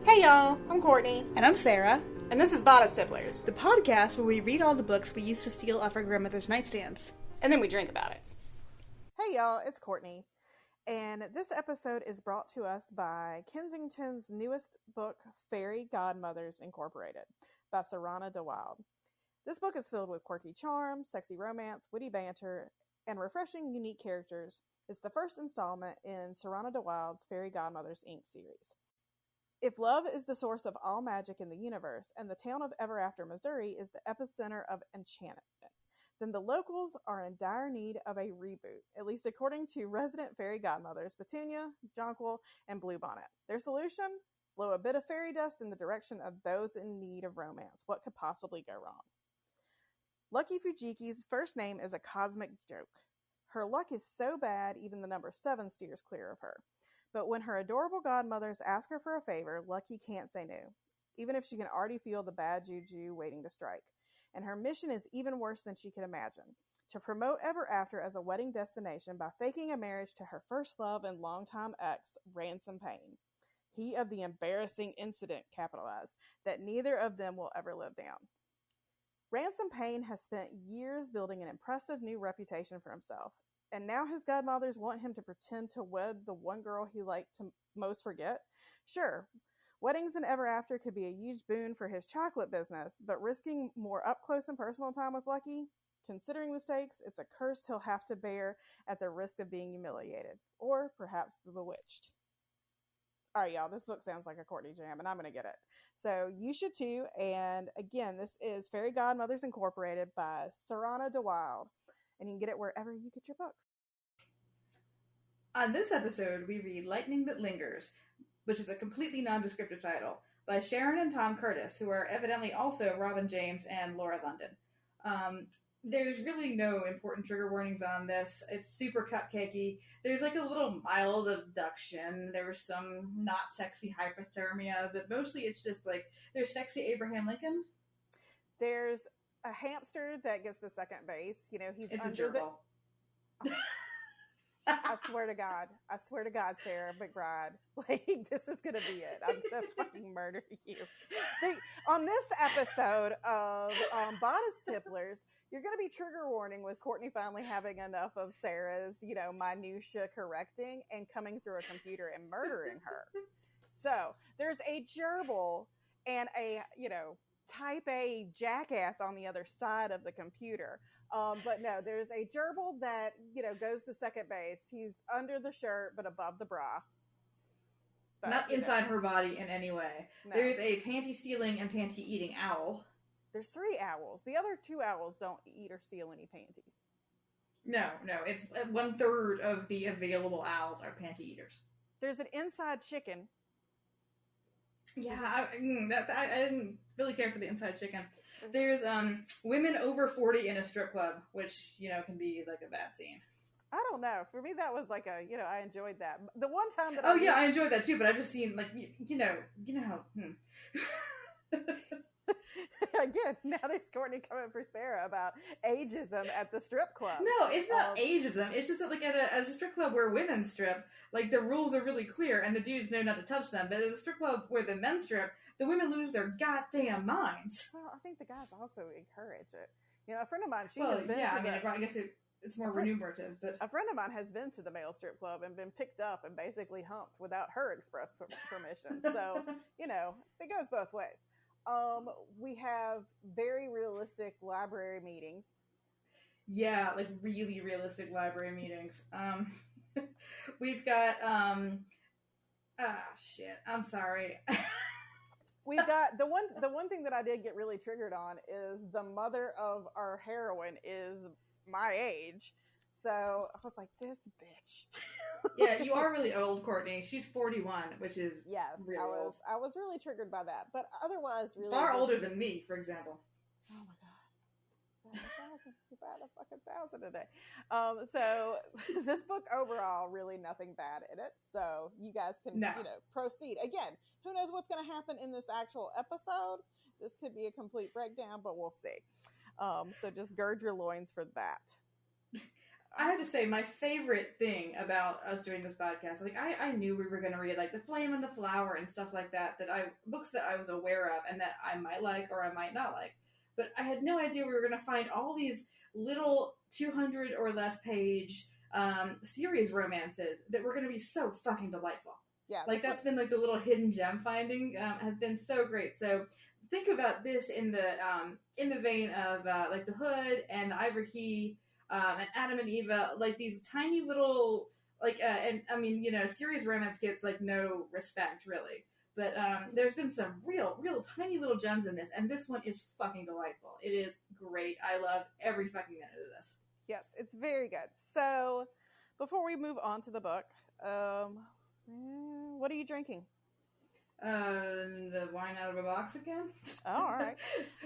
Hey y'all, I'm Courtney, And I'm Sarah, and this is Bodice Tipplers, the podcast where we read all the books we used to steal off our grandmother's nightstands. and then we drink about it. Hey y'all, it's Courtney, and this episode is brought to us by Kensington's newest book, Fairy Godmothers Incorporated, by Sarana de Wilde. This book is filled with quirky charm, sexy romance, witty banter, and refreshing, unique characters. It's the first installment in Sarana de Wilde's Fairy Godmothers Inc. series. If love is the source of all magic in the universe, and the town of Ever After, Missouri is the epicenter of enchantment, then the locals are in dire need of a reboot, at least according to resident fairy godmothers Petunia, Jonquil, and Bluebonnet. Their solution? Blow a bit of fairy dust in the direction of those in need of romance. What could possibly go wrong? Lucky Fujiki's first name is a cosmic joke. Her luck is so bad, even the number 7 steers clear of her. But when her adorable godmothers ask her for a favor, Lucky can't say no, even if she can already feel the bad juju waiting to strike. And her mission is even worse than she could imagine: to promote Ever After as a wedding destination by faking a marriage to her first love and longtime ex, Ransom Payne. He of the embarrassing incident, capitalized, that neither of them will ever live down. Ransom Payne has spent years building an impressive new reputation for himself, and now his godmothers want him to pretend to wed the one girl he liked to most forget. Sure, weddings and Ever After could be a huge boon for his chocolate business, but risking more up-close and personal time with Lucky? Considering the stakes, it's a curse he'll have to bear at the risk of being humiliated, or perhaps bewitched. All right, y'all, this book sounds like a Courtney jam, and I'm going to get it. So you should too, and again, this is Fairy Godmothers Incorporated by Sarana de Wilde, and you can get it wherever you get your books. On this episode, we read Lightning That Lingers, which is a completely non-descriptive title, by Sharon and Tom Curtis, who are evidently also Robin James and Laura London. There's really no important trigger warnings on this. It's super cupcakey. There's like a little mild abduction. There was some not sexy hypothermia, but mostly it's just like there's sexy Abraham Lincoln. There's a hamster that gets the second base. You know, he's It's under a gerbil. I swear to God, Sarah McBride, like, this is gonna be it. I'm gonna fucking murder you. On this episode of Bodice Tipplers, you're gonna be trigger warning with Courtney finally having enough of Sarah's, minutia correcting and coming through a computer and murdering her. So there's a gerbil and a, type A jackass on the other side of the computer. But no, there's a gerbil that, goes to second base. He's under the shirt, but above the bra. But, Not inside her body in any way. No. There's a panty-stealing and panty-eating owl. There's 3 owls. The other 2 owls don't eat or steal any panties. No, it's 1/3 of the available owls are panty eaters. There's an inside chicken. Yeah, I didn't really care for the inside chicken. There's women over 40 in a strip club, which, can be like a bad scene. I don't know. For me, that was like I enjoyed that. The one time that I enjoyed that too, but I've just seen, like, Again, now there's Courtney coming for Sarah about ageism at the strip club. No, it's not ageism. It's just that, like, at a strip club where women strip, like, the rules are really clear and the dudes know not to touch them. But at a strip club where the men strip, the women lose their goddamn minds. Well, I think the guys also encourage it. A friend of mine, I guess it's more remunerative. But a friend of mine has been to the male strip club and been picked up and basically humped without her express permission. So, it goes both ways. We have very realistic library meetings. Yeah, like really realistic library meetings. We've got shit. I'm sorry. We've got the one thing that I did get really triggered on is the mother of our heroine is my age. So I was like, this bitch. Yeah, you are really old, Courtney. She's 41, which is really old. I was really triggered by that, but otherwise, really far older than me, for example. Oh my god, about a fucking 1,000 a day. So this book overall, really nothing bad in it. So you guys can proceed. Again, who knows what's going to happen in this actual episode? This could be a complete breakdown, but we'll see. So just gird your loins for that. I have to say, my favorite thing about us doing this podcast, like I knew we were going to read like The Flame and the Flower and stuff like that, books that I was aware of and that I might like or I might not like. But I had no idea we were going to find all these little 200 or less page series romances that were going to be so fucking delightful. Yeah. Like that's been like the little hidden gem finding has been so great. So think about this in the vein of like The Hood and The Ivory Key and Adam and Eva, like these tiny little like and I mean, you know, serious romance gets like no respect really. But there's been some real tiny little gems in this, and this one is fucking delightful. It is great. I love every fucking minute of this. Yes, it's very good. So, before we move on to the book, what are you drinking? The wine out of a box again. Oh, all right.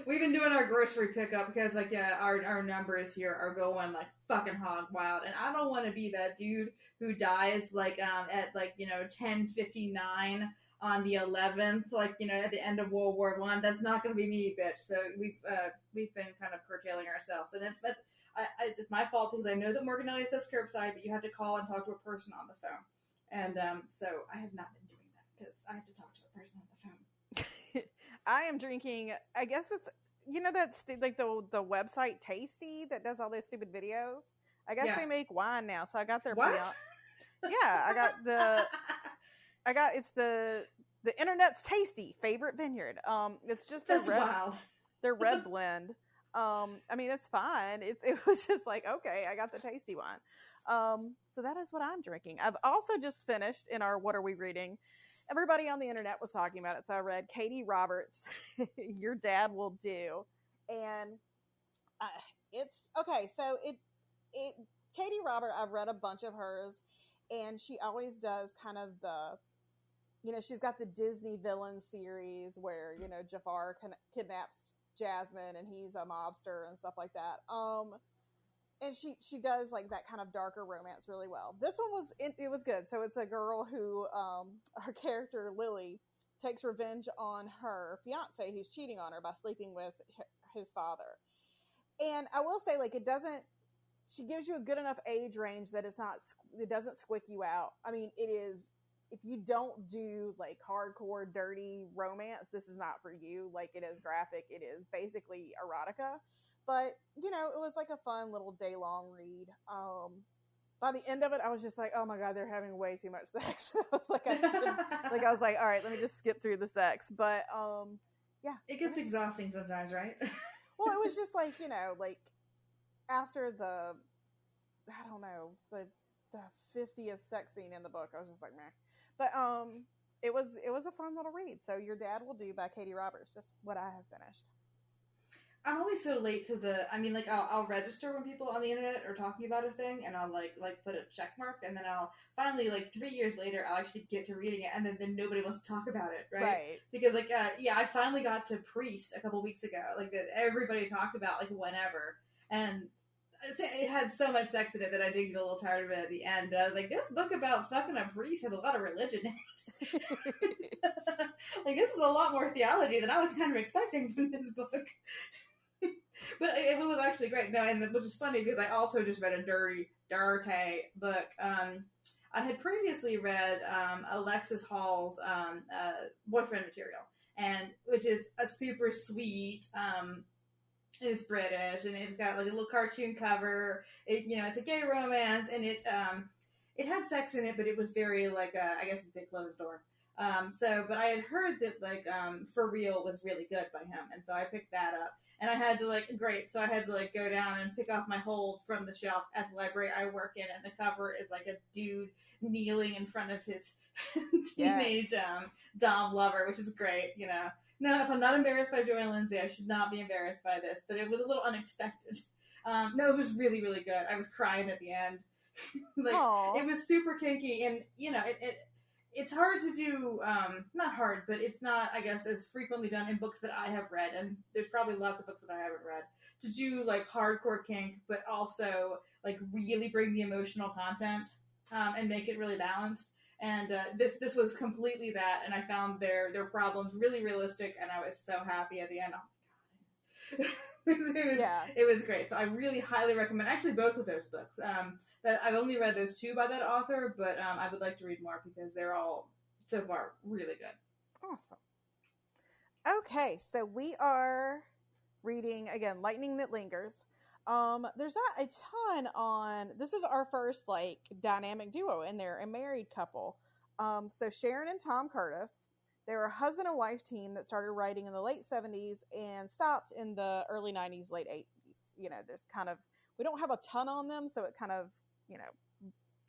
We've been doing our grocery pickup because, like, yeah, our numbers here are going like fucking hog wild, and I don't want to be that dude who dies like at like 10:59 on the 11th, like at the end of World War I. That's not going to be me, bitch. So we've been kind of curtailing ourselves, and it's my fault because I know that Morganelli says curbside, but you have to call and talk to a person on the phone, and so I have not been doing that because I have to talk to a person on the phone. I am drinking. I guess it's that's like the website Tasty that does all those stupid videos. I guess they make wine now, so I got their what? Yeah, I got it's the internet's tasty favorite vineyard. It's just That's wild. Their red blend. I mean, it's fine. It was just like, okay, I got the tasty one. So that is what I'm drinking. I've also just finished in our What Are We Reading? Everybody on the internet was talking about it, so I read Katie Roberts' Your Dad Will Do, and it's okay. So it Katie Roberts, I've read a bunch of hers, and she always does kind of she's got the Disney villain series where Jafar kidnaps Jasmine and he's a mobster and stuff like that. And she does like that kind of darker romance really well. This one was good. So it's a girl who her character Lily takes revenge on her fiance who's cheating on her by sleeping with his father. And I will say, like, she gives you a good enough age range that it doesn't squick you out. I mean, it is, if you don't do like hardcore dirty romance, this is not for you. Like, it is graphic. It is basically erotica. But, it was like a fun little day-long read. By the end of it, I was just like, oh my God, they're having way too much sex. I was like, I was like, all right, let me just skip through the sex. But, yeah. It gets exhausting sometimes, right? Well, it was just like, like after the 50th sex scene in the book, I was just like, meh. But, it was a fun little read. So Your Dad Will Do by Katie Roberts, just what I have finished. I'm always so late to I'll register when people on the internet are talking about a thing, and I'll like put a check mark, and then I'll finally, like 3 years later, I'll actually get to reading it, and then nobody wants to talk about it, right? Because I finally got to Priest a couple weeks ago, like that everybody talked about like whenever, and it had so much sex in it that I did get a little tired of it at the end. But I was like, this book about fucking a priest has a lot of religion in it. Like, this is a lot more theology than I was kind of expecting from this book. But it was actually great. No, and which is funny because I also just read a dirty book. I had previously read Alexis Hall's Boyfriend Material, and which is a super sweet. It's British, and it's got like a little cartoon cover. It's a gay romance, and it had sex in it, but it was very like I guess it's a closed door. But I had heard that like For Real was really good by him, and so I picked that up. And I had to so I had to go down and pick off my hold from the shelf at the library I work in, and the cover is like a dude kneeling in front of his teenage dom lover, which is great, Now, if I'm not embarrassed by Joy and Lindsay, I should not be embarrassed by this, but it was a little unexpected. No, it was really, really good. I was crying at the end. It was super kinky, and it's hard to do, not hard, but it's not, I guess, as frequently done in books that I have read, and there's probably lots of books that I haven't read, to do, like, hardcore kink, but also, like, really bring the emotional content, and make it really balanced. And this was completely that, and I found their problems really realistic, and I was so happy at the end. Oh my God. It was great. So I really highly recommend actually both of those books. That I've only read those two by that author, but I would like to read more because they're all so far really good. Awesome. Okay, so we are reading again Lightning That Lingers. There's not a ton on. This is our first like dynamic duo, and they're a married couple. So Sharon and Tom Curtis. They were a husband and wife team that started writing in the late 70s and stopped in the early 90s, late 80s. There's kind of, we don't have a ton on them, so it kind of,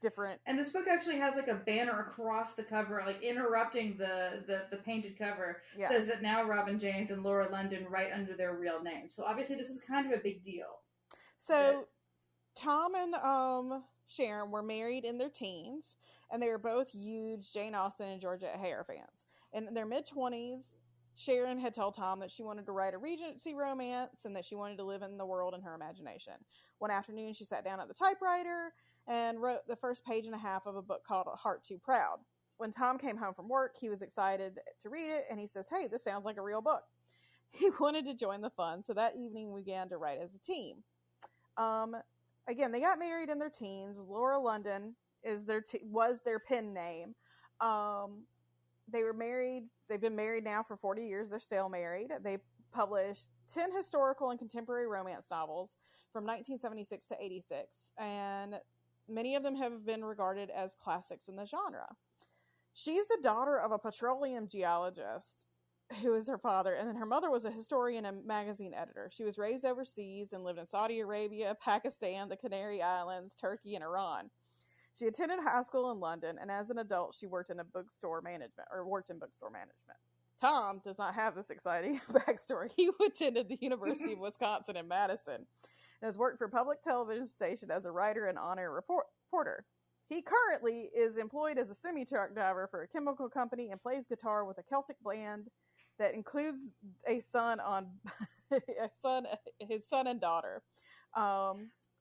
different. And this book actually has like a banner across the cover, like interrupting the painted cover. Yeah. Says that now Robin James and Laura London write under their real names. So obviously this is kind of a big deal. So Tom and Sharon were married in their teens, and they were both huge Jane Austen and Georgette Hare fans. In their mid-20s, Sharon had told Tom that she wanted to write a Regency romance and that she wanted to live in the world in her imagination. One afternoon, she sat down at the typewriter and wrote the first page and a half of a book called Heart Too Proud. When Tom came home from work, he was excited to read it, and he says, "Hey, this sounds like a real book." He wanted to join the fun, so that evening we began to write as a team. Again, they got married in their teens. Laura London was their pen name. They were married. They've been married now for 40 years. They're still married. They published 10 historical and contemporary romance novels from 1976 to 86, and many of them have been regarded as classics in the genre. She's the daughter of a petroleum geologist who is her father, and then her mother was a historian and magazine editor. She was raised overseas and lived in Saudi Arabia, Pakistan, the Canary Islands, Turkey, and Iran. She attended high school in London, and as an adult, she worked in bookstore management. Tom does not have this exciting backstory. He attended the University of Wisconsin in Madison and has worked for a public television station as a writer and on-air reporter. He currently is employed as a semi-truck driver for a chemical company and plays guitar with a Celtic band that includes his son and daughter.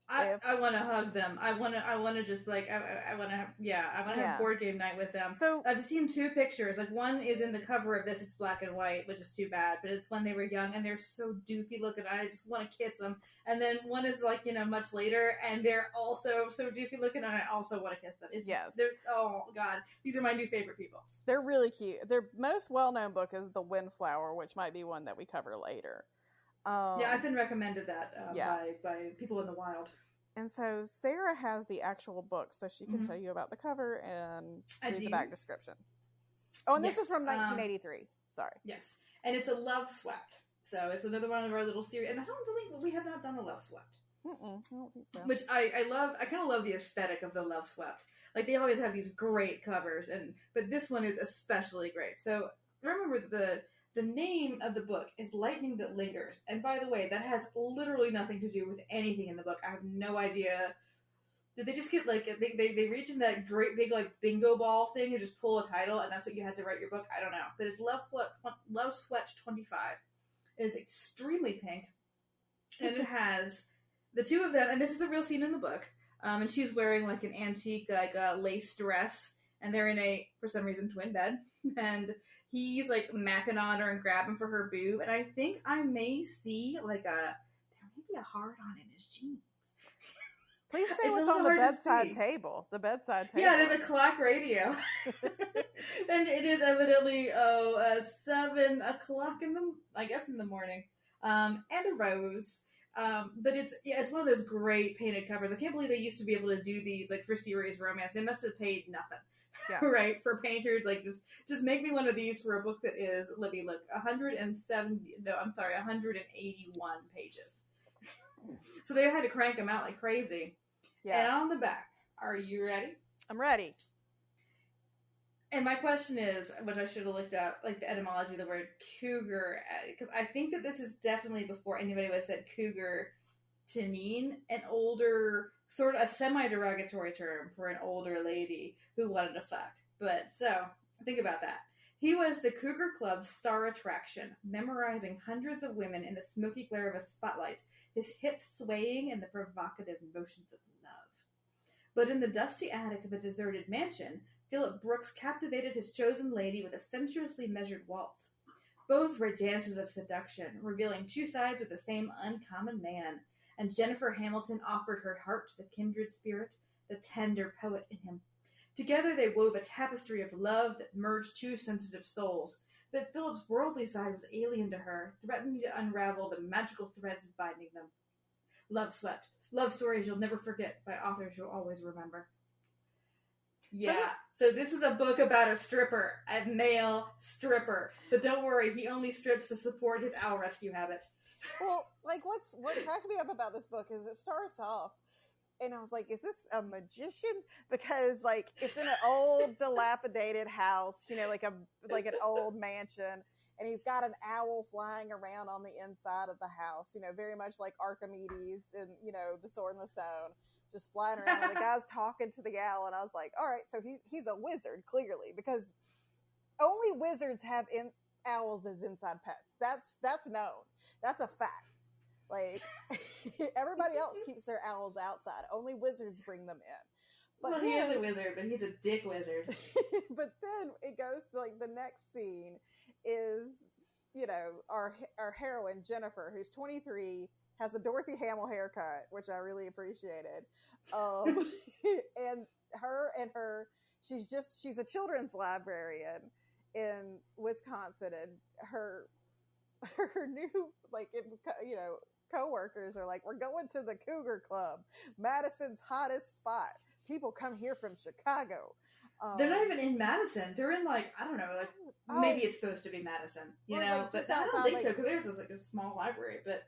I want to hug them. I want to just like, I want to have board game night with them. So I've seen two pictures. Like one is in the cover of this. It's black and white, which is too bad. But it's when they were young and they're so doofy looking. I just want to kiss them. And then one is like, much later and they're also so doofy looking and I also want to kiss them. Oh God, these are my new favorite people. They're really cute. Their most well-known book is The Windflower, which might be one that we cover later. I've been recommended that by people in the wild. And so Sarah has the actual book, so she can tell you about the cover and read the back description. Oh, and this is from 1983. Sorry. Yes, and it's a Loveswept. So it's another one of our little series. And I don't think we have not done a Loveswept. I don't think so. Which I love. I kind of love the aesthetic of the Loveswept. Like they always have these great covers, but this one is especially great. So remember the name of the book is Lightning That Lingers. And by the way, that has literally nothing to do with anything in the book. I have no idea. Did they just get like, they reach in that great big like bingo ball thing and just pull a title and that's what you had to write your book? I don't know. But it's Loveswept 25. It is extremely pink. And it has the two of them, and this is a real scene in the book. And she's wearing like an antique like lace dress. And they're in a, for some reason, twin bed. And he's like macking on her and grabbing for her boob, and I think I may see like there may be a heart on in his jeans. Please say what's on the bedside table. The bedside table. Yeah, there's a clock radio, and it is evidently 7 o'clock in the morning, and a rose. But it's one of those great painted covers. I can't believe they used to be able to do these like for serious romance. They must have paid nothing. Yeah. Right, for painters, like just make me one of these for a book that is, let me look, 181 pages. So they had to crank them out like crazy. Yeah. And on the back, are you ready? I'm ready. And my question is, which I should have looked up, like the etymology of the word cougar, because I think that this is definitely before anybody would have said cougar to mean an older, sort of a semi-derogatory term for an older lady who wanted to fuck. But so, think about that. He was the Cougar Club's star attraction, memorizing hundreds of women in the smoky glare of a spotlight, his hips swaying in the provocative motions of love. But in the dusty attic of a deserted mansion, Philip Brooks captivated his chosen lady with a sensuously measured waltz. Both were dances of seduction, revealing two sides of the same uncommon man, and Jennifer Hamilton offered her heart to the kindred spirit, the tender poet in him. Together they wove a tapestry of love that merged two sensitive souls, but Philip's worldly side was alien to her, threatening to unravel the magical threads binding them. Loveswept. Love stories you'll never forget by authors you'll always remember. Yeah, so this is a book about a stripper, a male stripper. But don't worry, he only strips to support his owl rescue habit. Well, like, what cracked me up about this book is it starts off, and I was like, is this a magician? Because, like, it's in an old, dilapidated house, you know, like an old mansion, and he's got an owl flying around on the inside of the house, you know, very much like Archimedes and, you know, the Sword and the Stone. Just flying around, and the guy's talking to the owl, and I was like, all right, so he's a wizard, clearly, because only wizards have owls as inside pets. That's known. That's a fact. Like, everybody else keeps their owls outside. Only wizards bring them in. But well, he is a wizard, but he's a dick wizard. But then it goes to, like, the next scene is, you know, our heroine, Jennifer, who's 23, has a Dorothy Hamill haircut, which I really appreciated. And she's a children's librarian in Wisconsin, and her new, like, you know, coworkers are like, we're going to the Cougar Club, Madison's hottest spot. People come here from Chicago. They're not even in Madison. They're in, like, I don't know, like, maybe it's supposed to be Madison, you know, like, but I don't think so, because there's like a small library, but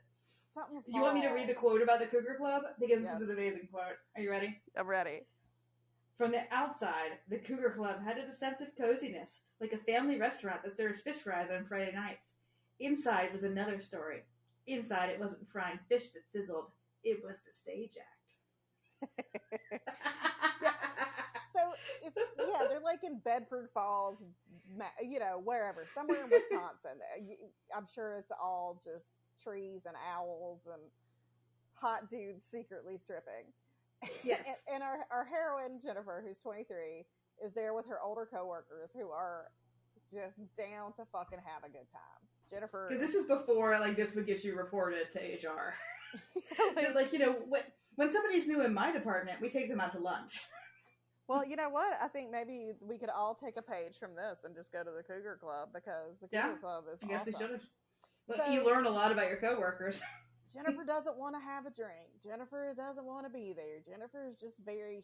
you want me to read the quote about the Cougar Club? Because this is an amazing quote. Are you ready? I'm ready. From the outside, the Cougar Club had a deceptive coziness, like a family restaurant that serves fish fries on Friday nights. Inside was another story. Inside, it wasn't frying fish that sizzled. It was the stage act. So, they're like in Bedford Falls, you know, wherever, somewhere in Wisconsin. I'm sure it's all just trees and owls and hot dudes secretly stripping. Yes. and our heroine, Jennifer, who's 23, is there with her older coworkers who are just down to fucking have a good time. Jennifer... Because this is before, like, this would get you reported to HR. Like, you know, when somebody's new in my department, we take them out to lunch. Well, you know what? I think maybe we could all take a page from this and just go to the Cougar Club, because the Cougar Club is awesome. I guess we should have. But you learn a lot about your coworkers. Jennifer doesn't want to have a drink. Jennifer doesn't want to be there. Jennifer is just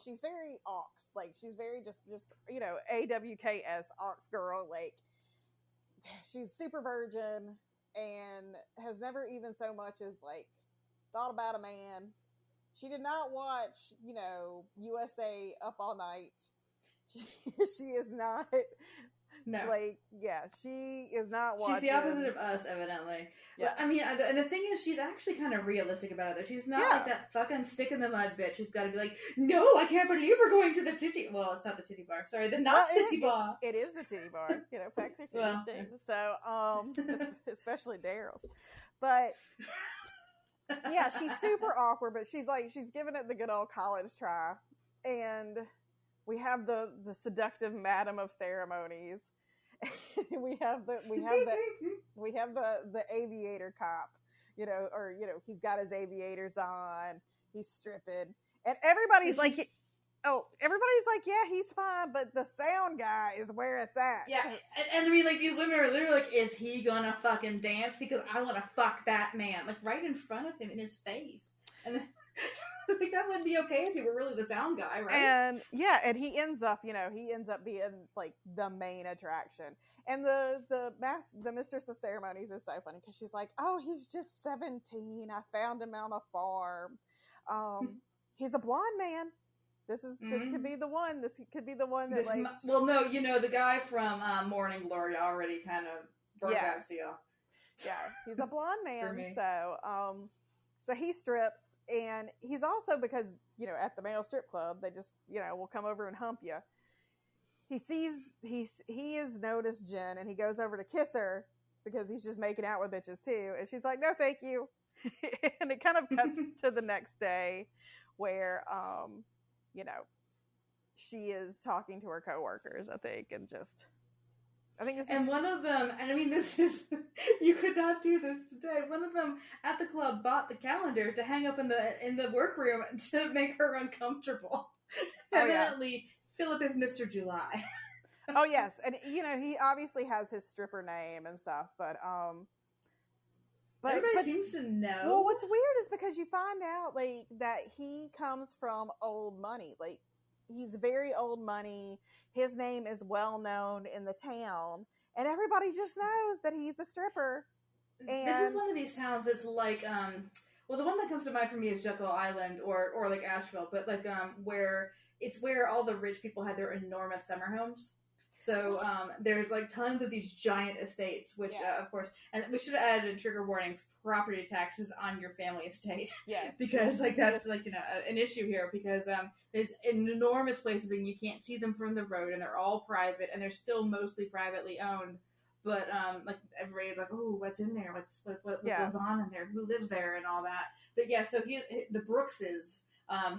she's very ox. Like, she's very just, you know, AWKS, ox girl. Like, she's super virgin and has never even so much as, like, thought about a man. She did not watch, you know, USA Up All Night. She is not... No. Like, yeah, she is not watching. She's the opposite of us, evidently. Yeah. I mean, and the thing is, she's actually kind of realistic about it, though. She's not like that fucking stick-in-the-mud bitch who's got to be like, no, I can't believe we're going to the titty... Well, it's not the titty bar. Sorry, titty bar. It is the titty bar. You know, packs her titties too. So, especially Daryl's. But, yeah, she's super awkward, but she's giving it the good old college try. And... we have the seductive Madam of Ceremonies. we have the aviator cop, you know, or, you know, he's got his aviators on, he's stripping, and everybody's like, yeah, he's fine, but the sound guy is where it's at. Yeah, and I mean, like, these women are literally like, is he gonna fucking dance? Because I want to fuck that man, like, right in front of him, in his face. And I think that wouldn't be okay if he were really the sound guy, right? And he ends up being, like, the main attraction. And the mistress of ceremonies is so funny, because she's like, oh, he's just 17. I found him on a farm. He's a blonde man. This could be the one. This could be the one that, like... Well, no, you know, the guy from Morning Glory already kind of broke that seal. Yeah, he's a blonde man, so he strips, and he's also, because, you know, at the male strip club, they just, you know, will come over and hump you. He has noticed Jen, and he goes over to kiss her, because he's just making out with bitches too, and she's like, no, thank you. And it kind of cuts to the next day, where, you know, she is talking to her coworkers, I think, and just, I think this And is... one of them, and I mean, this is, you could not do this today. One of them at the club bought the calendar to hang up in the workroom to make her uncomfortable. Oh, yeah. Evidently, Philip is Mr. July. Oh, yes. And, he obviously has his stripper name and stuff, but everybody seems to know. Well, what's weird is because you find out, like, that he comes from old money. Like, he's very old money. His name is well known in the town, and everybody just knows that he's a stripper. And this is one of these towns that's like, well, the one that comes to mind for me is Jekyll Island or like Asheville, but like where all the rich people had their enormous summer homes. So there's like tons of these giant estates, which of course, and we should have added in trigger warnings: property taxes on your family estate. Yes, because like that's like an issue here because there's enormous places and you can't see them from the road and they're all private and they're still mostly privately owned. But like everybody's like, oh, what's in there? What goes on in there? Who lives there and all that? But yeah, so the Brookses.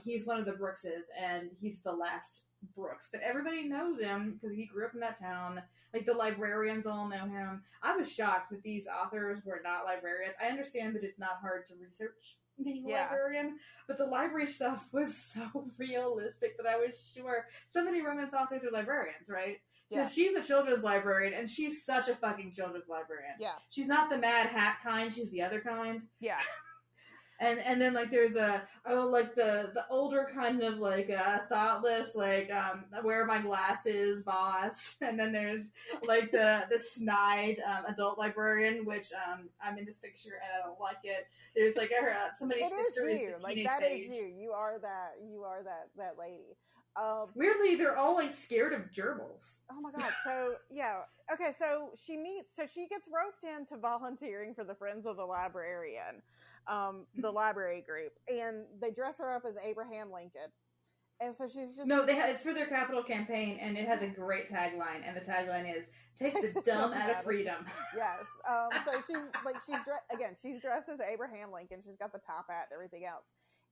He's one of the Brookses and he's the last Brooks, but everybody knows him because he grew up in that town. Like the librarians all know him. I was shocked that these authors were not librarians. I understand that it's not hard to research being a librarian, but the library stuff was so realistic that I was sure so many romance authors are librarians, right? Because she's a children's librarian and she's such a fucking children's librarian. Yeah. She's not the Mad Hat kind, she's the other kind. Yeah. And then like there's the older kind of like thoughtless like wear my glasses boss, and then there's like the snide adult librarian, which I'm in this picture and I don't like it. There's like somebody's sister is the teenage that stage. is you are that lady. Weirdly, they're all like scared of gerbils. Oh my god! So okay. So she gets roped into volunteering for the Friends of the Librarian, the library group, and they dress her up as Abraham Lincoln, and so she's just it's for their capital campaign, and it has a great tagline, and the tagline is "Take the dumb out of freedom." Yes. So she's dressed as Abraham Lincoln. She's got the top hat and everything else,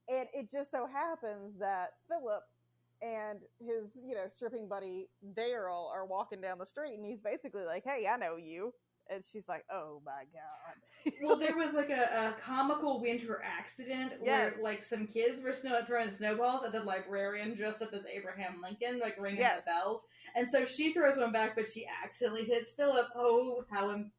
and it just so happens that Philip and his, stripping buddy Daryl are walking down the street, and he's basically like, "Hey, I know you," and she's like, "Oh my god." Well, there was like a comical winter accident where like some kids were throwing snowballs at the librarian dressed up as Abraham Lincoln, like ringing the bell, and so she throws one back, but she accidentally hits Philip. Oh, how embarrassing!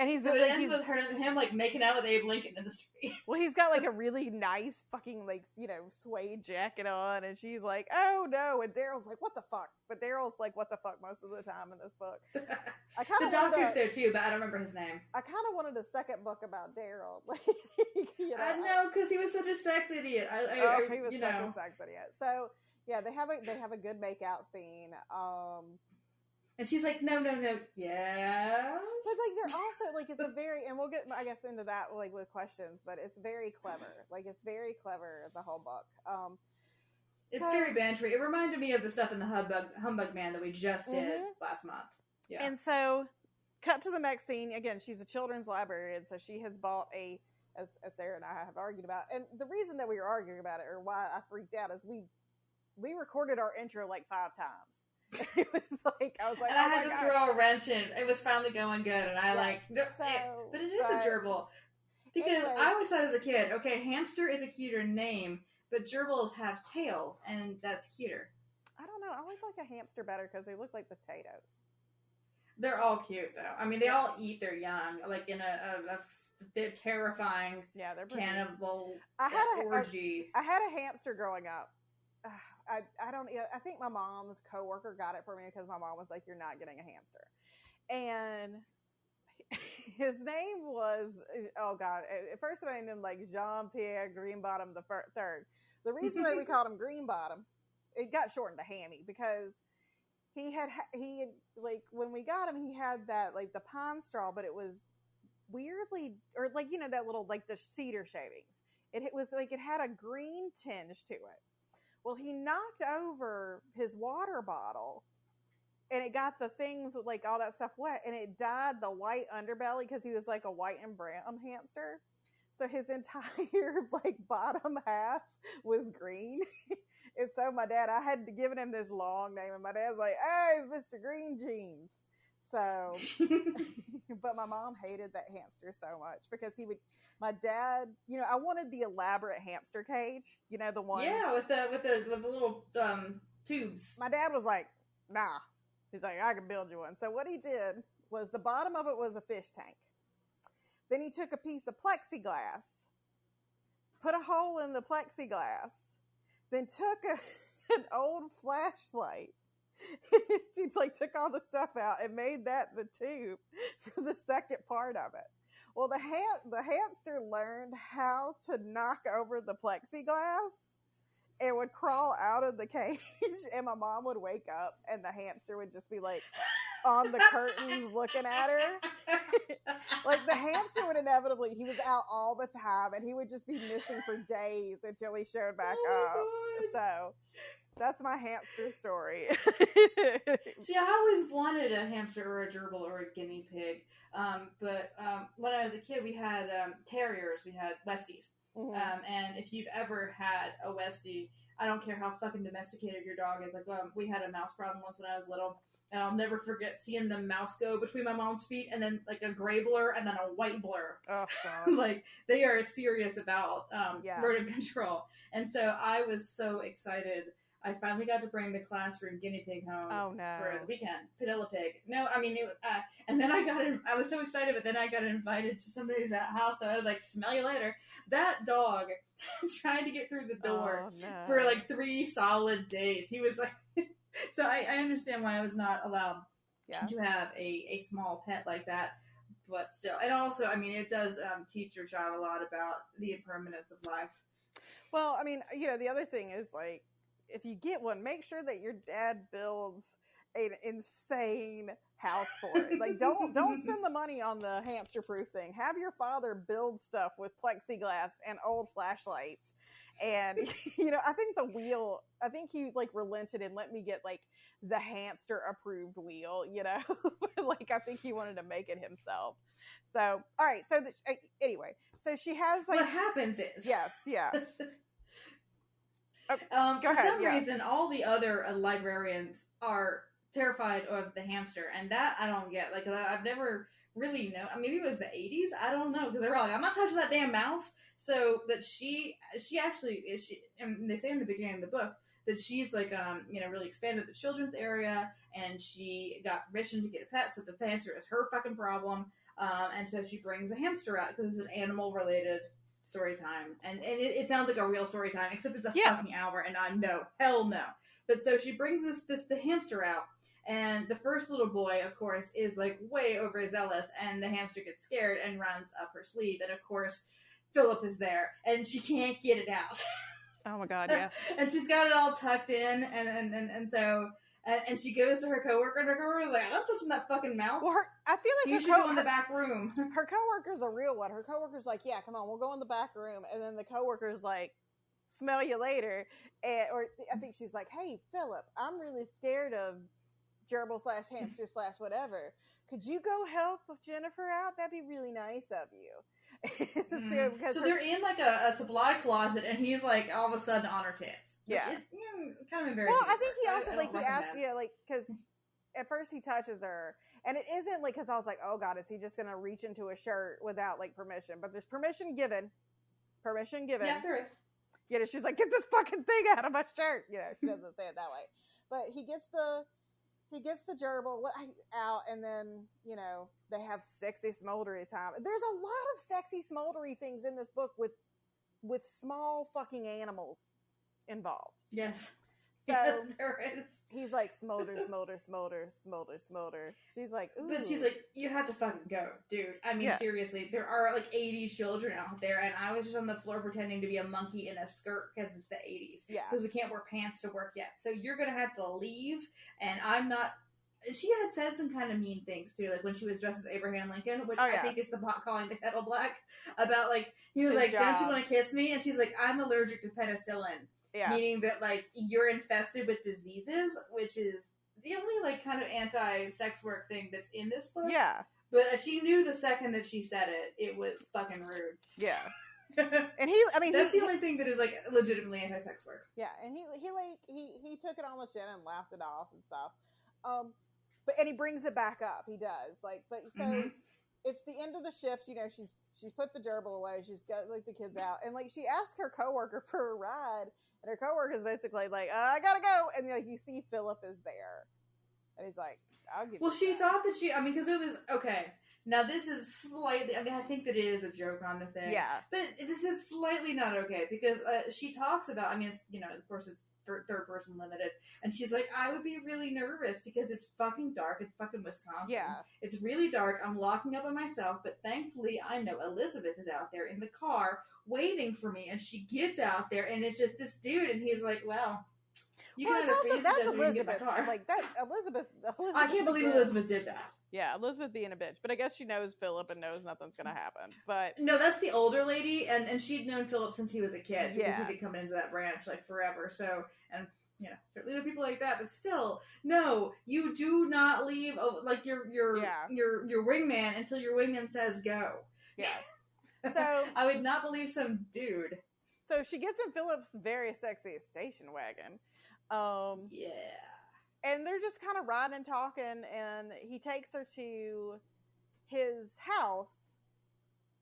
And it ends with him like making out with Abe Lincoln in the street. Well, he's got like a really nice fucking like suede jacket on, and she's like, "Oh no!" And Daryl's like, "What the fuck?" But Daryl's like, "What the fuck?" most of the time in this book. The doctor's there too, but I don't remember his name. I kind of wanted a second book about Daryl. I know, because he was such a sex idiot. He was such a sex idiot. So yeah, they have a good makeout scene. And she's like, no, yes. But like they're also like it's a very, and we'll get I guess into that like with questions, but it's very clever. Like it's very clever, the whole book. It's very bantery. It reminded me of the stuff in the Humbug Man that we just did last month. Yeah. And so, cut to the next scene. Again, she's a children's librarian, so she has bought as Sarah and I have argued about, and the reason that we were arguing about it, or why I freaked out, is we recorded our intro like 5 times. It was like I was like, and I had to throw a wrench in. It was finally going good, and I but it is a gerbil because anyway. I always thought as a kid, okay, hamster is a cuter name, but gerbils have tails, and that's cuter. I don't know. I always like a hamster better because they look like potatoes. They're all cute though. I mean, they all eat their young, like in they're terrifying. Yeah, they're cannibal orgy. I had a hamster growing up. I think my mom's coworker got it for me because my mom was like, "You're not getting a hamster," and his name was, oh god, at first I named him like Jean-Pierre Greenbottom the third. The reason that we called him Greenbottom, it got shortened to Hammy because he had like when we got him, he had that like the pine straw, but it was weirdly, or like that little like the cedar shavings. It was like it had a green tinge to it. Well, he knocked over his water bottle, and it got the things like all that stuff wet, and it dyed the white underbelly because he was like a white and brown hamster. So his entire like bottom half was green. And so I had given him this long name, and my dad's like, "Hey, it's Mr. Green Jeans." So, but my mom hated that hamster so much because my dad, I wanted the elaborate hamster cage, the ones. Yeah, with the little tubes. My dad was like, nah. He's like, I can build you one. So what he did was the bottom of it was a fish tank. Then he took a piece of plexiglass, put a hole in the plexiglass, then took an old flashlight. He took all the stuff out and made that the tube for the second part of it. Well, the hamster learned how to knock over the plexiglass and would crawl out of the cage, and my mom would wake up and the hamster would just be on the curtains looking at her. The hamster would inevitably, he was out all the time and he would just be missing for days until he showed back up. So that's my hamster story. See, I always wanted a hamster or a gerbil or a guinea pig. But when I was a kid, we had terriers. We had Westies. Mm-hmm. And if you've ever had a Westie, I don't care how fucking domesticated your dog is. We had a mouse problem once when I was little. And I'll never forget seeing the mouse go between my mom's feet and then a gray blur and then a white blur. Oh, God. They are serious about rodent control. And so I was so excited. I finally got to bring the classroom guinea pig home for the weekend. Vanilla pig. No, I mean, and then I was so excited, but then I got invited to somebody's house, so I was like, smell you later. That dog tried to get through the door for 3 solid days. He was so I understand why I was not allowed to have a small pet like that, but still. And also, I mean, it does teach your child a lot about the impermanence of life. Well, I mean, the other thing is, if you get one, make sure that your dad builds an insane house for it. Don't spend the money on the hamster proof thing. Have your father build stuff with plexiglass and old flashlights. And I think he relented and let me get the hamster approved wheel. I think he wanted to make it himself. So all right. So anyway, so she has what happens is yeah. For some reason, all the other librarians are terrified of the hamster, and that I don't get. I've never really known. Maybe it was the 80s. I don't know, because they're all I'm not touching that damn mouse. So that she actually is. And they say in the beginning of the book that she's really expanded the children's area, and she got permission to get a pet. So the hamster is her fucking problem, and so she brings a hamster out because it's an animal related story time, and it sounds like a real story time, except it's a fucking hour, and I know, hell no. But so she brings the hamster out, and the first little boy, of course, is way overzealous, and the hamster gets scared and runs up her sleeve, and of course, Philip is there, and she can't get it out. Oh my God, yeah. And she's got it all tucked in, and so. And she goes to her coworker, and her coworker's like, I'm not touching that fucking mouse. Well, I feel like you should go in the back room. Her coworker's a real one. Her coworker's like, yeah, come on, we'll go in the back room. And then the coworker's like, smell you later. Or I think she's like, hey, Philip, I'm really scared of gerbil / hamster / whatever. Could you go help Jennifer out? That'd be really nice of you. So they're in a supply closet, and he's all of a sudden on her tits. Yeah. Is, kind of embarrassing. Well, I think he also, he asked, because at first he touches her, and it isn't, because I was like, oh God, is he just going to reach into a shirt without, permission? But there's permission given. Permission given. Yeah, there is. She's like, get this fucking thing out of my shirt. She doesn't say it that way. But he gets the gerbil out, and then, they have sexy smoldery time. There's a lot of sexy smoldery things in this book with small fucking animals involved. Yes. So yes, there is. He's like, smolder, smolder, smolder, smolder, smolder. She's like, ooh. But she's like, you have to fucking go, dude. I mean, seriously, there are 80 children out there, and I was just on the floor pretending to be a monkey in a skirt because it's the 80s. Yeah. Because we can't wear pants to work yet. So you're going to have to leave, and I'm not. She had said some kind of mean things, too, when she was dressed as Abraham Lincoln, which I think is the pot calling the kettle black, about, he was don't you want to kiss me? And she's like, I'm allergic to penicillin. Yeah. Meaning that, you're infested with diseases, which is the only, kind of anti-sex work thing that's in this book. Yeah. But she knew the second that she said it was fucking rude. Yeah. And that's the only thing that is, legitimately anti-sex work. Yeah, and he took it on the chin and laughed it off and stuff. and he brings it back up. He does but so. Mhm. It's the end of the shift, she's put the gerbil away, she's got like the kids out, and like she asked her coworker for a ride, and her coworker is basically like, I gotta go, and like you see Philip is there, and he's like, I'll give. Well, you she that. thought that because it was okay. Now this is slightly. I think that it is a joke on the thing. Yeah, but this is slightly not okay because she talks about. It's of course it's third person limited, and she's like, I would be really nervous because it's fucking dark. It's fucking Wisconsin. Yeah, it's really dark. I'm locking up on myself, but thankfully I know Elizabeth is out there in the car waiting for me, and she gets out there, and it's just this dude, and he's like, well. That's Elizabeth. Like that, Elizabeth. I can't believe Elizabeth did that. Yeah, Elizabeth being a bitch, but I guess she knows Philip and knows nothing's gonna happen. But no, that's the older lady, and she'd known Philip since he was a kid because Yeah. he'd been coming into that branch like forever. So, and certainly know people like that, but still, no, you do not leave like your wingman until your wingman says go. Yeah. So I would not believe some dude. So she gets in Philip's very sexy station wagon. Yeah. And they're just kind of riding and talking, and he takes her to his house.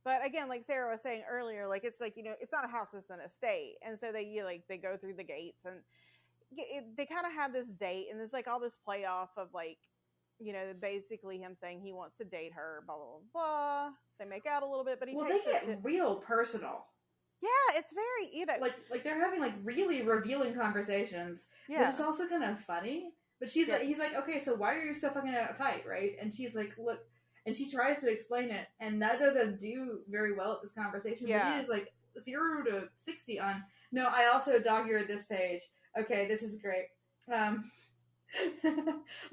But again, like Sarah was saying earlier, like it's like, it's not a house, it's an estate. And so they they go through the gates, and they kind of have this date, and there's like all this play off of like, basically him saying he wants to date her, blah, blah, blah. They make out a little bit, but they get real personal. Yeah, it's very, like they're having like really revealing conversations. Yeah. But it's also kind of funny. But he's like, okay, so why are you so fucking uptight, right? And she's like, look, and she tries to explain it, and neither of them do very well at this conversation. Yeah. But it is like 0 to 60 on. No, I also dog-eared this page. Okay, this is great.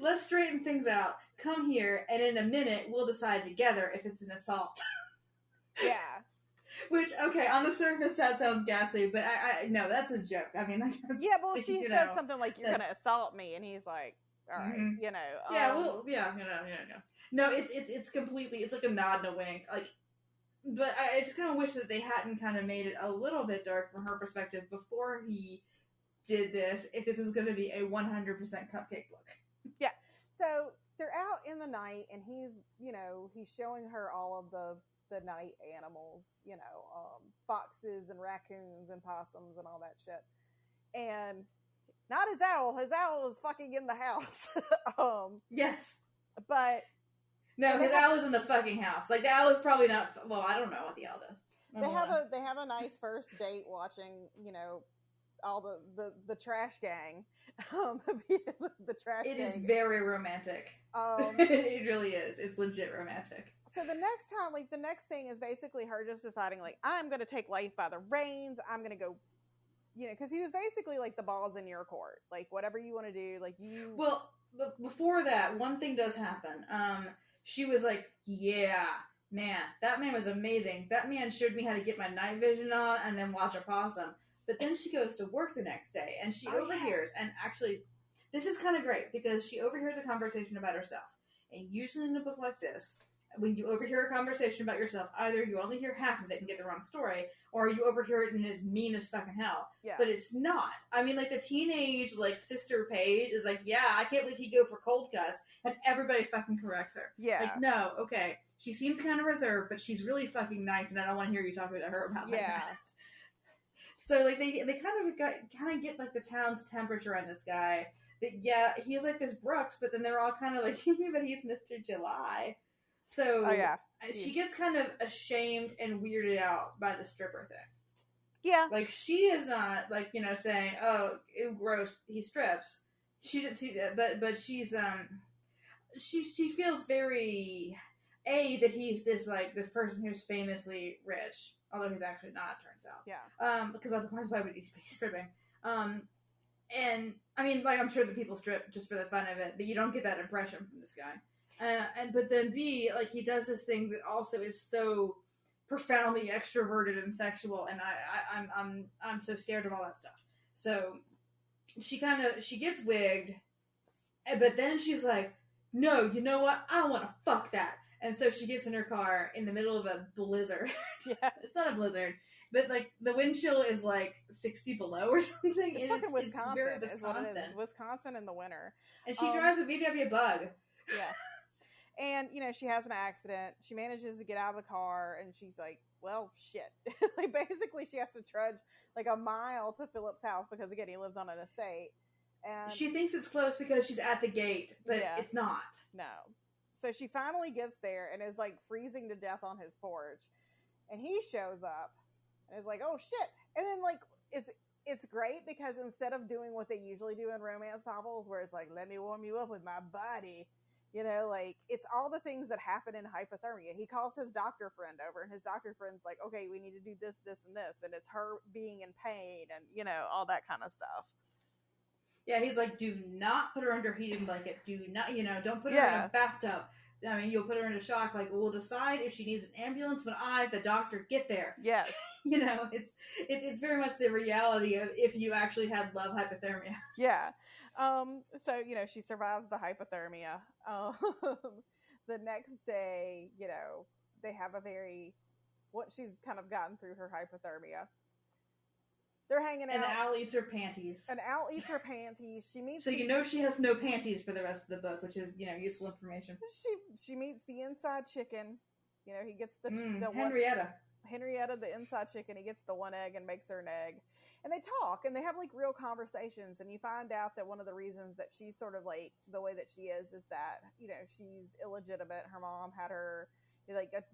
Let's straighten things out. Come here, and in a minute we'll decide together if it's an assault. Yeah. Which, okay, on the surface that sounds ghastly, but I no, that's a joke. I mean, like, yeah, well, she said something like, "You're gonna assault me," and he's like, "All right, yeah, well, yeah, no, it's completely, it's like a nod and a wink, like, but I just kind of wish that they hadn't kind of made it a little bit dark from her perspective before he did this. If this was going to be a 100% cupcake look, yeah. So they're out in the night, and he's showing her all of the night animals, foxes and raccoons and possums and all that shit. And not his owl. His owl is fucking in the house. Yes. But no, his owl is in the fucking house. Like, the owl is probably not, well, I don't know what the owl does. They have a nice first date watching, all the trash gang. The trash gang. It is very romantic. It really is. It's legit romantic. So the next thing is basically her just deciding, like, I'm going to take life by the reins. I'm going to go, because he was basically like, the ball's in your court. Like, whatever you want to do, like, you. Well, before that, one thing does happen. She was like, yeah, man, that man was amazing. That man showed me how to get my night vision on and then watch a possum. But then she goes to work the next day, and she overhears, and actually, this is kind of great, because she overhears a conversation about herself. And usually in a book like this, when you overhear a conversation about yourself, either you only hear half of it and get the wrong story, or you overhear it and it's mean as fucking hell. Yeah. But it's not. I mean, like, the teenage, like, sister Paige is like, yeah, I can't believe he'd go for cold cuts, and everybody fucking corrects her. Yeah. Like, no, okay, she seems kind of reserved, but she's really fucking nice, and I don't want to hear you talking to her about that. So, like, they kind of get, like, the town's temperature on this guy. That, yeah, he's like this Brooks, but then they're all kind of like, but he's Mr. July. So, she gets kind of ashamed and weirded out by the stripper thing. Yeah. Like, she is not, like, saying, oh, ew, gross, he strips. She didn't see that, but she's, she feels very, that he's this person who's famously rich. Although he's actually not, it turns out. Yeah. Because otherwise, why would he be stripping? And, I mean, like, I'm sure that people strip just for the fun of it, but you don't get that impression from this guy. But then B, like, he does this thing that also is so profoundly extroverted and sexual, and I'm so scared of all that stuff. So, she gets wigged, but then she's like, no, you know what? I want to fuck that. And so she gets in her car in the middle of a blizzard. Yeah. It's not a blizzard, but, like, the wind chill is, like, 60 below or something. It's fucking Wisconsin. It's very Wisconsin. Is what it is. It's Wisconsin in the winter. And she drives a VW Bug. Yeah. And, she has an accident. She manages to get out of the car, and she's like, well, shit. Like, basically, she has to trudge, like, a mile to Philip's house because, again, he lives on an estate. And she thinks it's close because she's at the gate, but it's not. No. So she finally gets there and is, like, freezing to death on his porch. And he shows up and is like, oh, shit. And then, like, it's great because instead of doing what they usually do in romance novels, where it's like, let me warm you up with my body, like, it's all the things that happen in hypothermia. He calls his doctor friend over, and his doctor friend's like, okay, we need to do this, this, and this, and it's her being in pain, and, all that kind of stuff. Yeah, he's like, do not put her under a heating blanket. Do not, don't put her in a bathtub. I mean, you'll put her in a shock. Like, we'll decide if she needs an ambulance when the doctor, get there. Yes. It's very much the reality of if you actually had love hypothermia. Yeah. So, she survives the hypothermia. The next day, they have once she's kind of gotten through her hypothermia, they're hanging out. And Al eats her panties. She meets. So she has no panties for the rest of the book, which is useful information. She meets the inside chicken. He gets the Henrietta, the inside chicken. He gets the one egg and makes her an egg, and they talk and they have like real conversations. And you find out that one of the reasons that she's sort of like the way that she is that she's illegitimate. Her mom had her.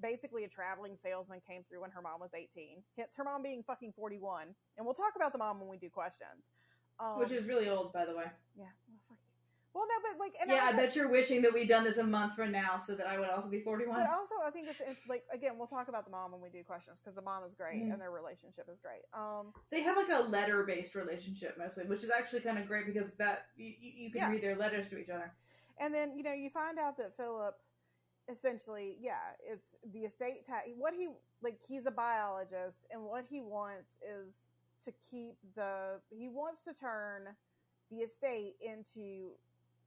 Basically a traveling salesman came through when her mom was 18. Hence her mom being fucking 41. And we'll talk about the mom when we do questions. Which is really old, by the way. Yeah. Well, fuck you. Well, no, but like... And I bet you're wishing that we'd done this a month from now so that I would also be 41. But also, I think it's like, again, we'll talk about the mom when we do questions because the mom is great and their relationship is great. They have like a letter-based relationship mostly, which is actually kind of great because that you can read their letters to each other. And then, you find out that Philip... Essentially, it's the estate tax. He's a biologist, and what he wants is to he wants to turn the estate into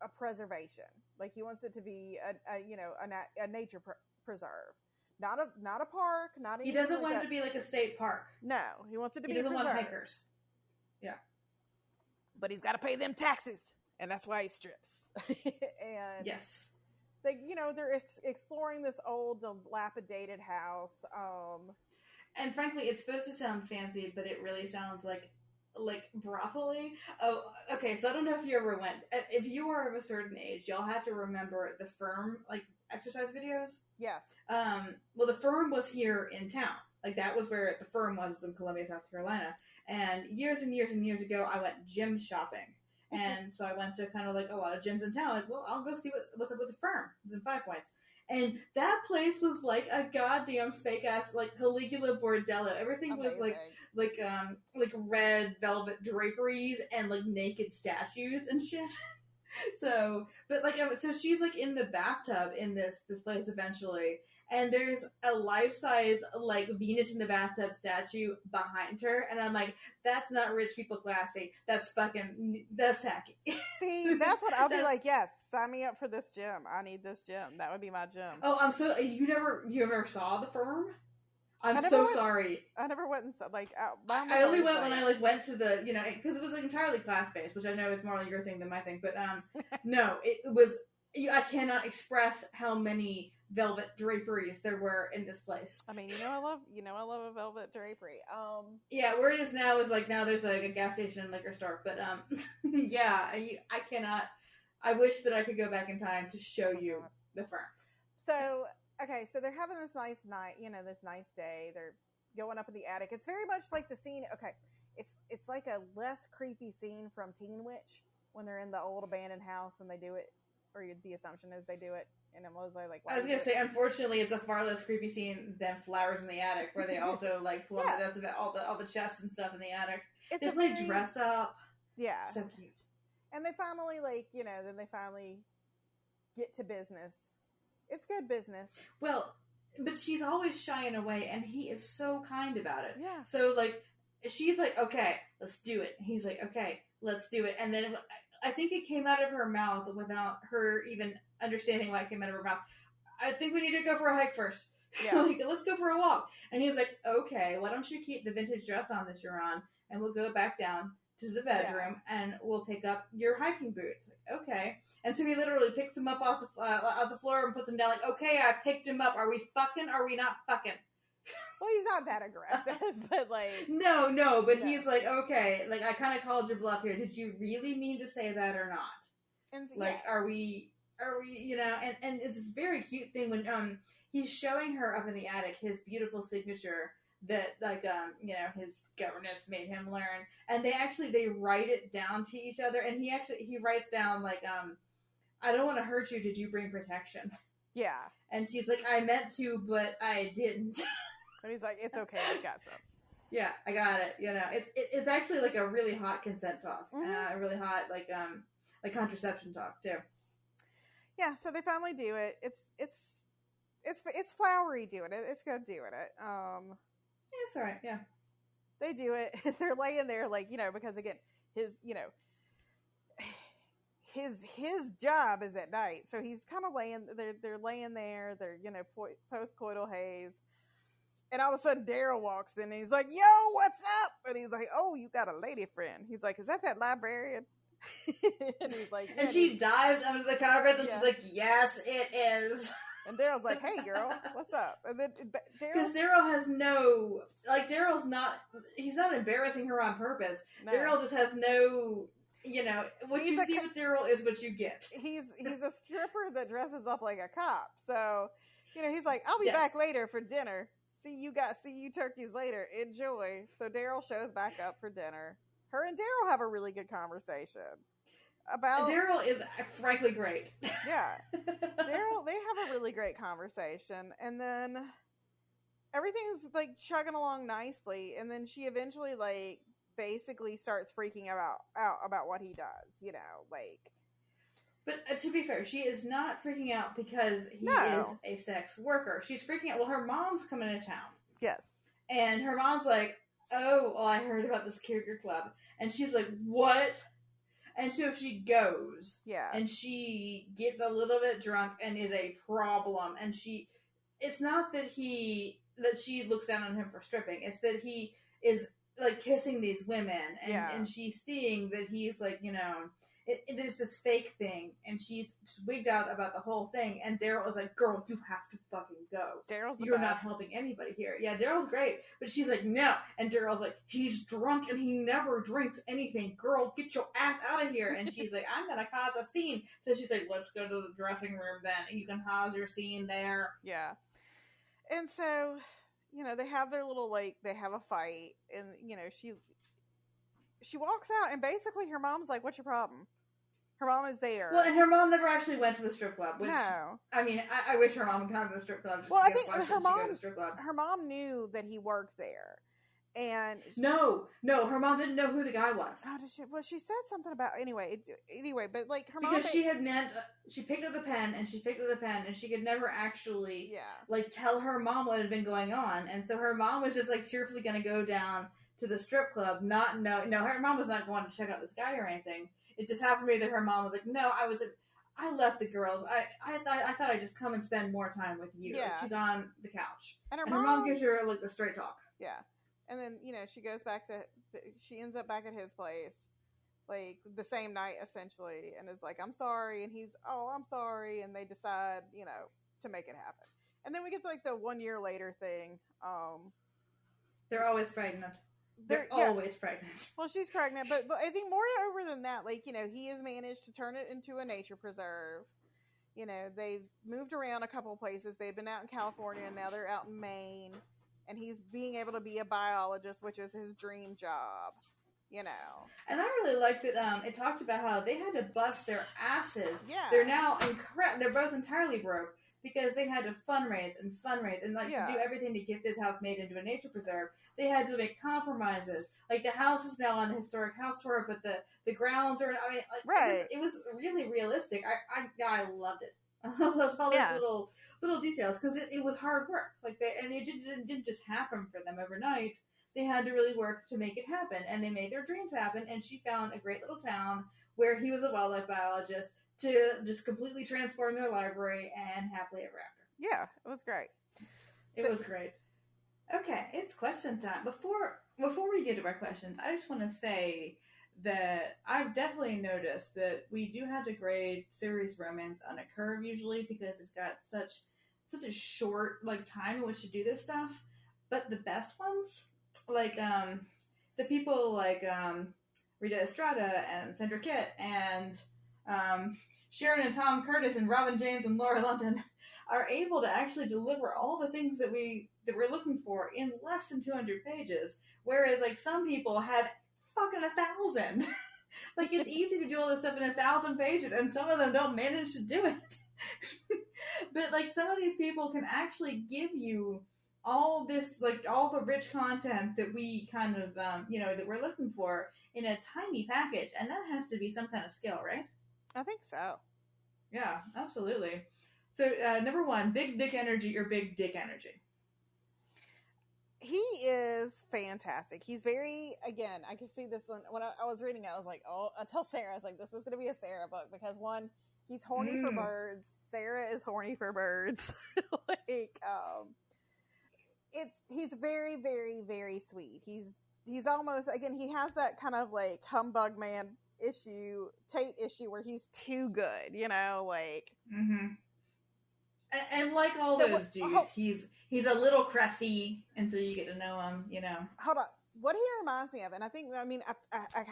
a preservation. Like, he wants it to be a nature preserve, not a park, not he doesn't want it to be like a state park. No, he wants it to be. He doesn't want hikers. Yeah, but he's got to pay them taxes, and that's why he strips. And yes. They're exploring this old, dilapidated house. And frankly, it's supposed to sound fancy, but it really sounds like brothel-y. Oh, okay, so I don't know if you ever went. If you are of a certain age, y'all have to remember the Firm, exercise videos. Yes. Well, the Firm was here in town. That was where the Firm was, in Columbia, South Carolina. And years and years and years ago, I went gym shopping. And so I went to kind of a lot of gyms in town. I'll go see what's up with the Firm. It's in 5 Points. And that place was like a goddamn fake ass, Caligula bordello. Everything Amazing. was like red velvet draperies and naked statues and shit. So she's in the bathtub in this place eventually. And there's a life-size, Venus in the bathtub statue behind her. And I'm like, that's not rich people classy. That's tacky. See, that's what I'll be like, yes, sign me up for this gym. I need this gym. That would be my gym. Oh, you never saw the Firm? I'm so sorry. I never went and saw, I only went when I, went to the, because it was entirely class-based, which I know is more your thing than my thing. But, no, it was, I cannot express how many velvet draperies there were in this place. I mean, I love a velvet drapery. Yeah, where it is now is now there's a gas station and liquor store, but yeah, I cannot. I wish that I could go back in time to show you the Firm. So okay, so they're having this nice night, this nice day. They're going up in the attic. It's very much like the scene. Okay, it's like a less creepy scene from Teen Witch when they're in the old abandoned house and they do it, or the assumption is they do it. And I'm mostly I was gonna say, unfortunately, it's a far less creepy scene than Flowers in the Attic, where they also pull out all the chests and stuff in the attic. They play dress up. Yeah, so cute. And they finally then they finally get to business. It's good business. Well, but she's always shying away, and he is so kind about it. Yeah. So she's like, okay, let's do it. And he's like, okay, let's do it. And then I think it came out of her mouth without her even understanding why it came out of her mouth. I think we need to go for a hike first. Yeah. Let's go for a walk. And he's like, okay, why don't you keep the vintage dress on that you're on, and we'll go back down to the bedroom and we'll pick up your hiking boots. Like, okay. And so he literally picks them up off the floor and puts them down. Like, okay, I picked him up. Are we fucking? Are we not fucking? Well, he's not that aggressive, but like... No, but he's like, okay, like, I kind of called your bluff here. Did you really mean to say that or not? And, like, are we, you know, and it's this very cute thing when, he's showing her up in the attic his beautiful signature that, like, you know, his governess made him learn. And they write it down to each other, and he writes down, like, I don't want to hurt you, did you bring protection? Yeah. And she's like, I meant to, but I didn't. And he's like, it's okay, I got some. Yeah, I got it. You know, it's actually like a really hot consent talk, a really hot like contraception talk too. Yeah, so they finally do it. It's Flowery doing it. It's good doing it. Yeah, it's all right. Yeah, they do it. They're laying there, like, you know, because again, his job is at night, so he's kind of laying. They're laying there. They're, you know, post-coital haze. And all of a sudden, Daryl walks in, and he's like, yo, what's up? And he's like, oh, you got a lady friend. He's like, is that librarian? And he's like, yeah, and she dives under the covers, and she's like, yes, it is. And Daryl's like, hey, girl, what's up? And then because Daryl has no, like, he's not embarrassing her on purpose. No. Daryl just has no, you know, what you see with Daryl is what you get. He's a stripper that dresses up like a cop. So, you know, he's like, I'll be back later for dinner. See you turkeys later. Enjoy. So Daryl shows back up for dinner. Her and Daryl have a really good conversation about... Daryl is frankly great. Yeah. Daryl, they have a really great conversation. And then everything's like chugging along nicely. And then she eventually like basically starts freaking out about what he does, you know, like... But to be fair, she is not freaking out because he is a sex worker. She's freaking out. Well, her mom's coming to town. Yes. And her mom's like, oh, well, I heard about this Kierkegaard club. And she's like, what? And so she goes. Yeah. And she gets a little bit drunk and is a problem. And it's not that she looks down on him for stripping. It's that he is, like, kissing these women. And she's seeing that he's, like, you know... there's this fake thing, and she's wigged out about the whole thing, and Daryl was like, girl, you have to fucking go. You're not helping anybody here. Yeah, Daryl's great, but she's like, no. And Daryl's like, he's drunk, and he never drinks anything. Girl, get your ass out of here. And she's like, I'm gonna cause a scene. So she's like, let's go to the dressing room then. You can cause your scene there. Yeah. And so, you know, they have their little, like, they have a fight, and, you know, she walks out, and basically her mom's like, what's your problem? Her mom is there. Well, and her mom never actually went to the strip club. Which, no. I mean, I wish her mom had gone to the strip club. Well, I think her mom knew that he worked there. And no, her mom didn't know who the guy was. Oh, did she? Well, she said something about anyway, but like her mom, because she picked up the pen and she could never actually like tell her mom what had been going on, and so her mom was just like cheerfully going to go down to the strip club, no, her mom was not going to check out this guy or anything. It just happened to be that her mom was like, no, I left the girls. I thought I'd just come and spend more time with you. Yeah. Like, she's on the couch. And her mom gives her, like, the straight talk. Yeah. And then, you know, she goes back she ends up back at his place, like, the same night, essentially, and is like, I'm sorry, and he's, oh, I'm sorry, and they decide, you know, to make it happen. And then we get, like, the 1 year later thing. They're always pregnant. They're always pregnant. Well, she's pregnant, but I think moreover than that, like, you know, he has managed to turn it into a nature preserve. You know, they've moved around a couple of places. They've been out in California, and now they're out in Maine. And he's being able to be a biologist, which is his dream job, you know. And I really liked that it talked about how they had to bust their asses. Yeah. They're now they're both entirely broke because they had to fundraise and like to do everything to get this house made into a nature preserve. They had to make compromises. Like, the house is now on the historic house tour, but the grounds are, I mean, like, right. It was really realistic. I loved it. I loved all those little details, because it was hard work. Like, it didn't just happen for them overnight. They had to really work to make it happen, and they made their dreams happen. And she found a great little town where he was a wildlife biologist to just completely transform their library, and happily ever after. Yeah, it was great. It was great. Okay, it's question time. Before we get to our questions, I just want to say that I've definitely noticed that we do have to grade series romance on a curve usually because it's got such a short like time in which to do this stuff. But the best ones, like the people like Rita Estrada and Sandra Kitt and Sharon and Tom Curtis and Robin James and Laura London are able to actually deliver all the things that we're looking for in less than 200 pages, whereas like some people have fucking 1,000. Like it's easy to do all this stuff in 1,000 pages, and some of them don't manage to do it. But like some of these people can actually give you all this, like all the rich content that we kind of, that we're looking for in a tiny package, and that has to be some kind of skill, right? I think so. Yeah, absolutely. So, number one, big dick energy or big dick energy? He is fantastic. He's very, again, I can see this one. When I was reading it, I was like, oh, I tell Sarah, I was like, this is going to be a Sarah book because one, he's horny for birds. Sarah is horny for birds. He's very, very, very sweet. He's almost, again, he has that kind of like humbug man Tate issue where he's too good, like. Mm-hmm. And like all those dudes, he's a little crusty until you get to know him, Hold on. What he reminds me of, and I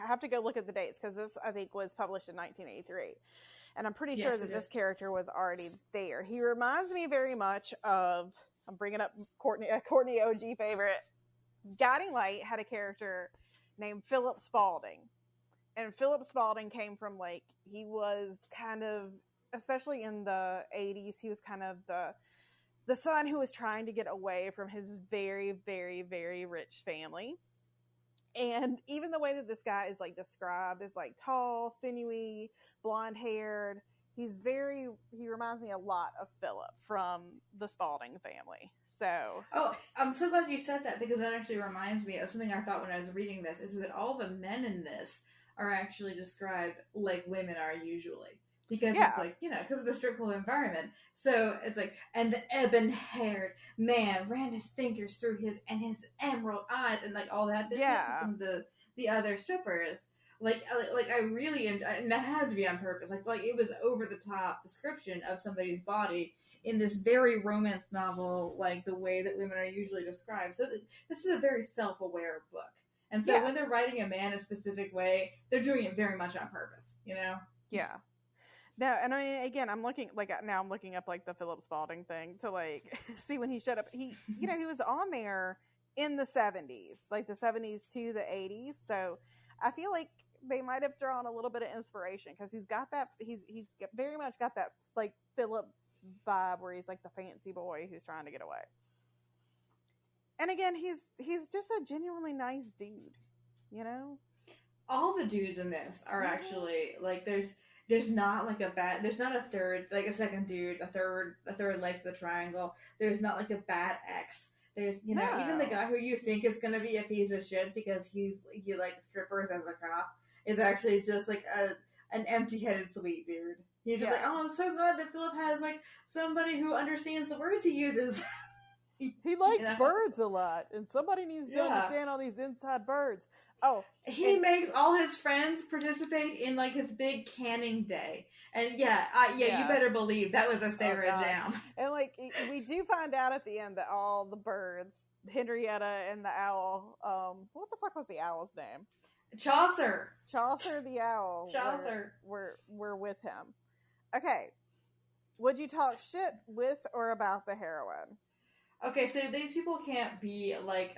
have to go look at the dates because this, I think, was published in 1983. And I'm pretty sure that this character was already there. He reminds me very much of, I'm bringing up Courtney OG favorite. Guiding Light had a character named Philip Spaulding. And Philip Spaulding came from, like, he was kind of, especially in the 80s, he was kind of the son who was trying to get away from his very, very, very rich family. And even the way that this guy is like described is like tall, sinewy, blonde haired. He reminds me a lot of Philip from the Spaulding family. So, I'm so glad you said that because that actually reminds me of something I thought when I was reading this, is that all the men in this are actually described like women are usually. Because it's like, because of the strip club environment. So it's like, and the ebon-haired man ran his fingers through his emerald eyes and like all that. Some of the other strippers. Like I really, and that had to be on purpose. Like it was over the top description of somebody's body in this very romance novel, like the way that women are usually described. So this is a very self-aware book. And so when they're writing a man a specific way, they're doing it very much on purpose, Yeah. No, and I mean, again, I'm looking up like the Philip Spaulding thing to like see when he showed up. He, he was on there in the 70s, like the 70s to the 80s. So I feel like they might have drawn a little bit of inspiration because he's got that, he's very much got that like Philip vibe where he's like the fancy boy who's trying to get away. And again, he's just a genuinely nice dude, All the dudes in this are actually like there's not like there's not a third, like a second dude, a third leg to the triangle. There's not like a bad ex. There's, even the guy who you think is going to be a piece of shit because he likes strippers as a cop is actually just like an empty-headed sweet dude. He's just like, oh, I'm so glad that Philip has like somebody who understands the words he uses. He likes birds a lot, and somebody needs to understand all these inside birds. Oh, he makes all his friends participate in like his big canning day, and you better believe that was a Sarah jam. And like we do find out at the end that all the birds, Henrietta and the owl, what the fuck was the owl's name? Chaucer the owl. Were with him. Okay, would you talk shit with or about the heroine? Okay, so these people can't be, like,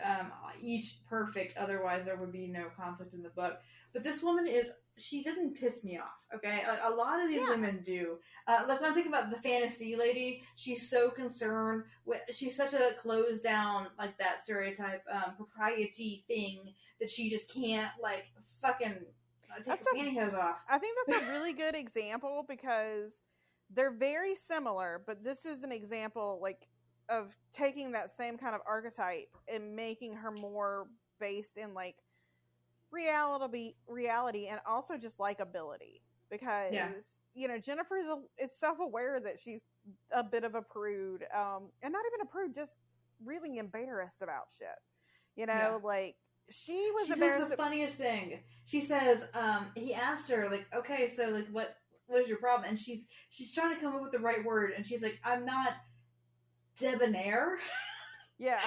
each perfect, otherwise there would be no conflict in the book. But this woman she didn't piss me off, okay? A lot of these women do. Like, when I'm thinking about the fantasy lady, she's so concerned she's such a closed down, like, that stereotype, propriety thing that she just can't, like, fucking take her pantyhose off. I think that's a really good example because they're very similar, but this is an example, like, of taking that same kind of archetype and making her more based in like reality and also just likability because Jennifer is self-aware that she's a bit of a prude, and not even a prude, just really embarrassed about shit. Like she was She embarrassed. says the funniest thing. She says, he asked her, like, okay, so, like, what is your problem? And she's trying to come up with the right word, and she's like, I'm not debonair. Yeah.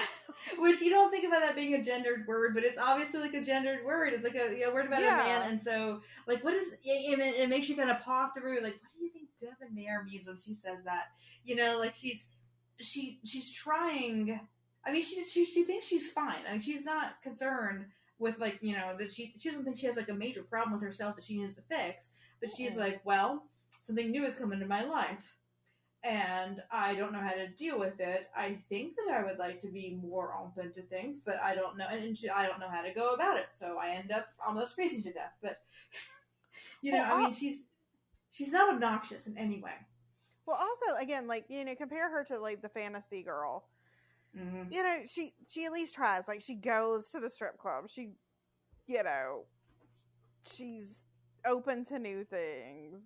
Which you don't think about that being a gendered word, but it's obviously like a gendered word. It's like a word about a man, and so, like, what is, it makes you kind of paw through, like, what do you think debonair means when she says that? You know, like, she's trying, I mean, she thinks she's fine. I mean, she's not concerned with, like, you know, that she doesn't think she has, like, a major problem with herself that she needs to fix, but she's like, well, something new has come into my life, and I don't know how to deal with it. I think that I would like to be more open to things, but I don't know, and I don't know how to go about it, so I end up almost freezing to death. But, you know, I mean, she's not obnoxious in any way. Well, also, again, like, you know, compare her to, like, the fantasy girl. Mm-hmm. You know, she at least tries. Like, she goes to the strip club. She, you know, she's open to new things.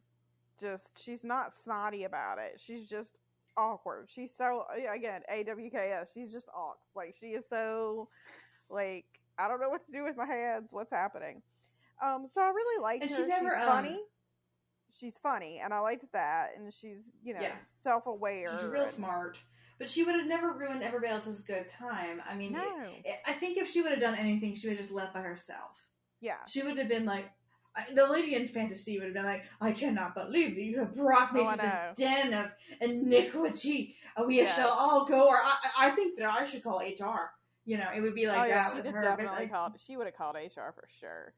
Just, she's not snotty about it. She's just awkward. She's so, again, AWKS. She's just ox. Like, she is so, like, I don't know what to do with my hands. What's happening? So I really liked her. She's funny. She's funny, and I liked that. And she's, you know, self-aware. She's real smart. But she would have never ruined everybody else's good time. I mean, I think if she would have done anything, she would have just left by herself. Yeah. She would have been like, the lady in fantasy would have been like, I cannot believe that you have brought me to this den of iniquity. We shall all go, or I think that I should call HR. You know, it would be like that with her. Definitely she would have called HR for sure.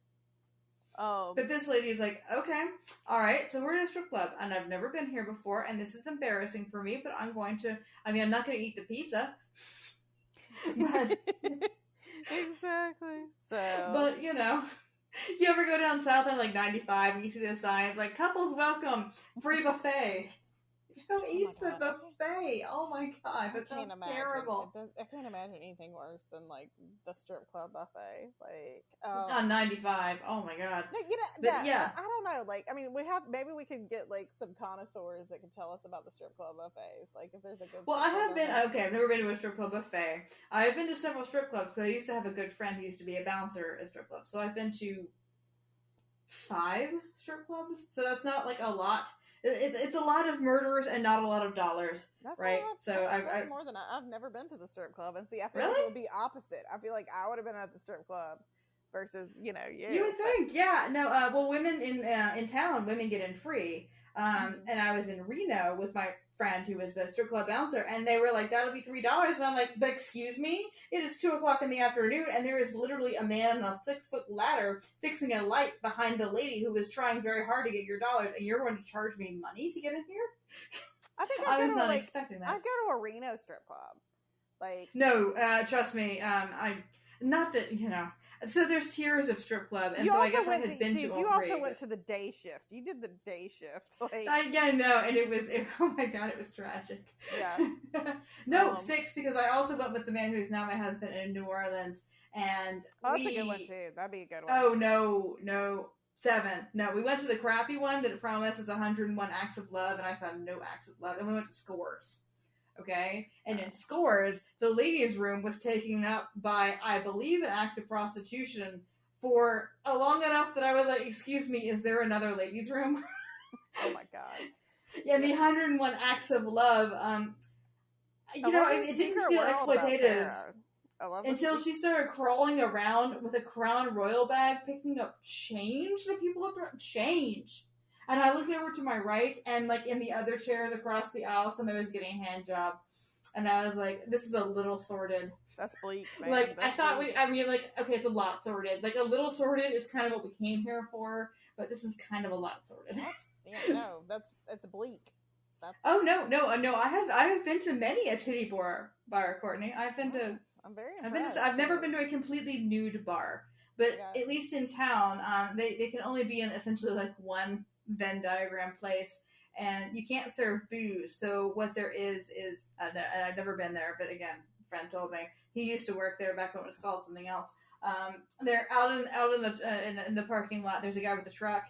But this lady is like, okay, all right, so we're in a strip club, and I've never been here before, and this is embarrassing for me, but I'm not going to eat the pizza. But, exactly. So, but, you know, you ever go down south on, like, 95, and you see those signs, like, couples welcome, free buffet. Who eats the buffet? Oh my god, that sounds terrible. I can't imagine anything worse than, like, the strip club buffet. Like, on 95. Oh my god. No, you know, I don't know. Like, I mean, maybe we could get, like, some connoisseurs that can tell us about the strip club buffets. Like, if there's a good. Well, I've never been to a strip club buffet. I've been to several strip clubs because I used to have a good friend who used to be a bouncer at strip clubs. So I've been to 5 strip clubs. So that's not, like, a lot. It's a lot of murderers and not a lot of dollars, right? So I've more than I've never been to the strip club, and see, I feel like it would be opposite. I feel like I would have been at the strip club versus, you know, you would think, yeah. No, well, women in town, women get in free. And I was in Reno with my friend who was the strip club bouncer, and they were like, that'll be $3. And I'm like, but excuse me? It is 2:00 in the afternoon, and there is literally a man on a 6-foot ladder fixing a light behind the lady who was trying very hard to get your dollars, and you're going to charge me money to get in here? I think I was not expecting that. I'd go to a Reno strip club. Like, no, trust me, not that, you know. So there's tiers of strip club, and so I guess I had been to all 3. You also went to the day shift. You did the day shift. Like, I know, and oh my god, it was tragic. Yeah. No, 6, because I also went with the man who's now my husband in New Orleans, and that's a good one too. That'd be a good one. Oh, no, 7. No, we went to the crappy one that promises 101 acts of love, and I saw no acts of love, and we went to Scores. Okay? And in Scores, the ladies' room was taken up by, I believe, an act of prostitution for long enough that I was like, excuse me, is there another ladies' room? Oh my god. Yeah, and the 101 acts of love, you know, it didn't feel exploitative until she started crawling around with a Crown Royal bag, picking up change that people have thrown. Change! And I looked over to my right, and, like, in the other chairs across the aisle, somebody was getting a hand job. And I was like, this is a little sordid. That's bleak, man. Like, I thought okay, it's a lot sordid. Like, a little sordid is kind of what we came here for, but this is kind of a lot sordid. It's bleak. Oh, no, I have been to many a titty bar, Courtney. I've been to... I'm very impressed. I've never been to a completely nude bar. But at least in town, they can only be in essentially, like, one Venn diagram place, and you can't serve booze. So what there is, and I've never been there, but again, a friend told me he used to work there back when it was called something else. They're out in the parking lot. There's a guy with a truck,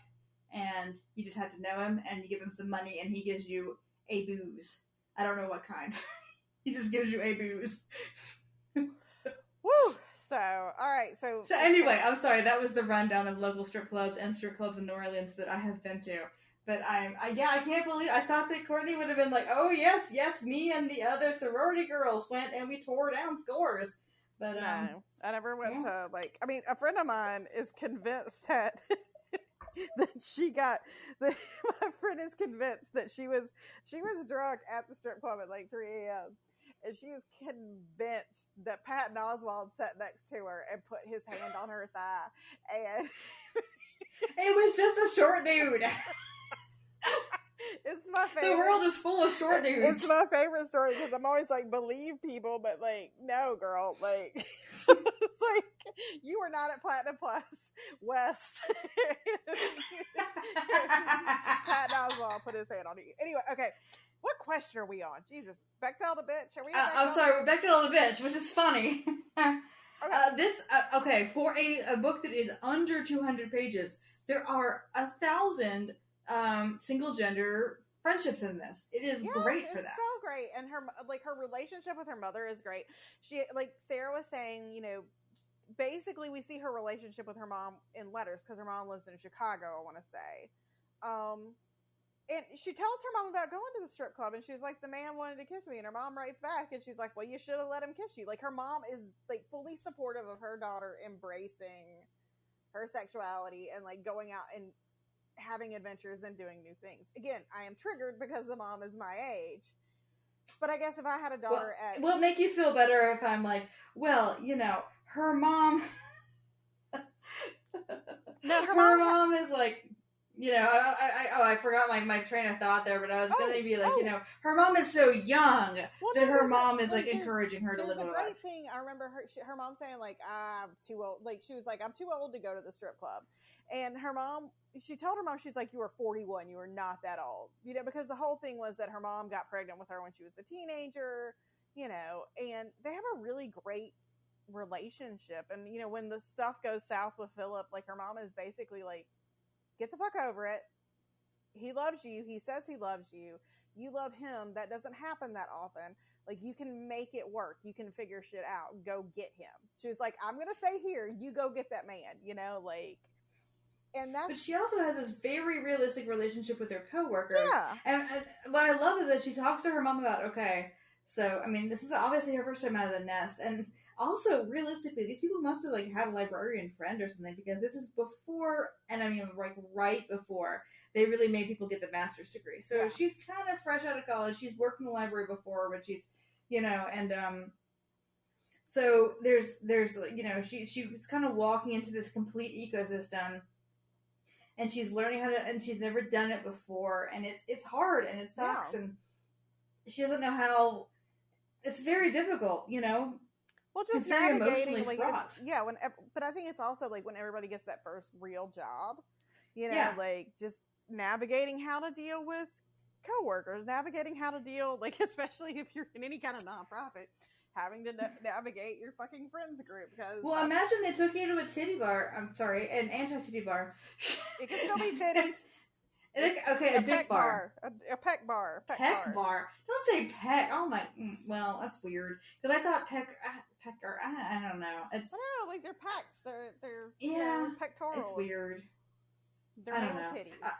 and you just have to know him, and you give him some money, and he gives you a booze. I don't know what kind. He just gives you a booze. Woo! So, all right. So anyway, I'm sorry. That was the rundown of local strip clubs and strip clubs in New Orleans that I have been to. But I can't believe, I thought that Courtney would have been like, oh yes, me and the other sorority girls went and we tore down scores. But no, I never went to, like, I mean, a friend of mine is convinced that that my friend is convinced that she was drunk at the strip club at like 3 a.m. and she is convinced that Patton Oswalt sat next to her and put his hand on her thigh, and it was just a short dude. It's my favorite. The world is full of short dudes. It's my favorite story because I'm always like, believe people, but like, no, girl, like, it's like, you were not at Platinum Plus West. Pat Oswald put his hand on you. Anyway, okay, what question are we on? Jesus, Bechdel the bitch? Are we? I'm sorry, we're Bechdel the bitch, which is funny. Okay. For a book that is under 200 pages, there are 1,000 single gender friendships in this. It is great for that. So great. And her relationship with her mother is great. She, like Sarah was saying, you know, basically we see her relationship with her mom in letters because her mom lives in Chicago, I want to say. And she tells her mom about going to the strip club, and she's like, the man wanted to kiss me, and her mom writes back, and she's like, well, you should have let him kiss you. Like, her mom is like fully supportive of her daughter embracing her sexuality and like going out and having adventures and doing new things. Again, I am triggered because the mom is my age, but I guess if I had a daughter will it make you feel better if I'm like, well, you know, her mom no, her mom is like, you know, I forgot my train of thought there, but I was going to be like, you know, her mom is so young that her mom is like encouraging her to live a life. There's a great thing. I remember her mom saying like, I'm too old. Like, she was like, I'm too old to go to the strip club. And her mom, she told her mom, she's like, you were 41. You were not that old. You know, because the whole thing was that her mom got pregnant with her when she was a teenager, you know, and they have a really great relationship. And, you know, when the stuff goes south with Philip, like, her mom is basically like, get the fuck over it. He loves you. He says he loves you. You love him. That doesn't happen that often. Like, you can make it work. You can figure shit out. Go get him. She was like, I'm going to stay here. You go get that man, you know, like, and that's... But she also has this very realistic relationship with her coworkers. Yeah. And what I love is that she talks to her mom about, okay, so, I mean, this is obviously her first time out of the nest, and also, realistically, these people must have, like, had a librarian friend or something, because this is before, and I mean, like, right before, they really made people get the master's degree. So she's kind of fresh out of college. She's worked in the library before, but she's, you know, and, so there's, you know, she's kind of walking into this complete ecosystem, and she's learning how to, and she's never done it before, and it's hard, and it sucks, and she doesn't know how, it's very difficult, you know? Well, just it's very navigating, emotionally fraught. but I think it's also like when everybody gets that first real job, you know, like just navigating how to deal with coworkers, navigating how to deal, like, especially if you're in any kind of nonprofit, having to navigate your fucking friends group. Because imagine they took you to a titty bar. I'm sorry, an anti-titty bar. It can still be titties. Okay, a dick bar. A peck bar. Peck bar. Don't say peck. Oh my. Well, that's weird. Because I thought pecker. I don't know. I don't know. Like, they're pecks. They're yeah. Pectorals. It's weird. They're I don't know. Titties.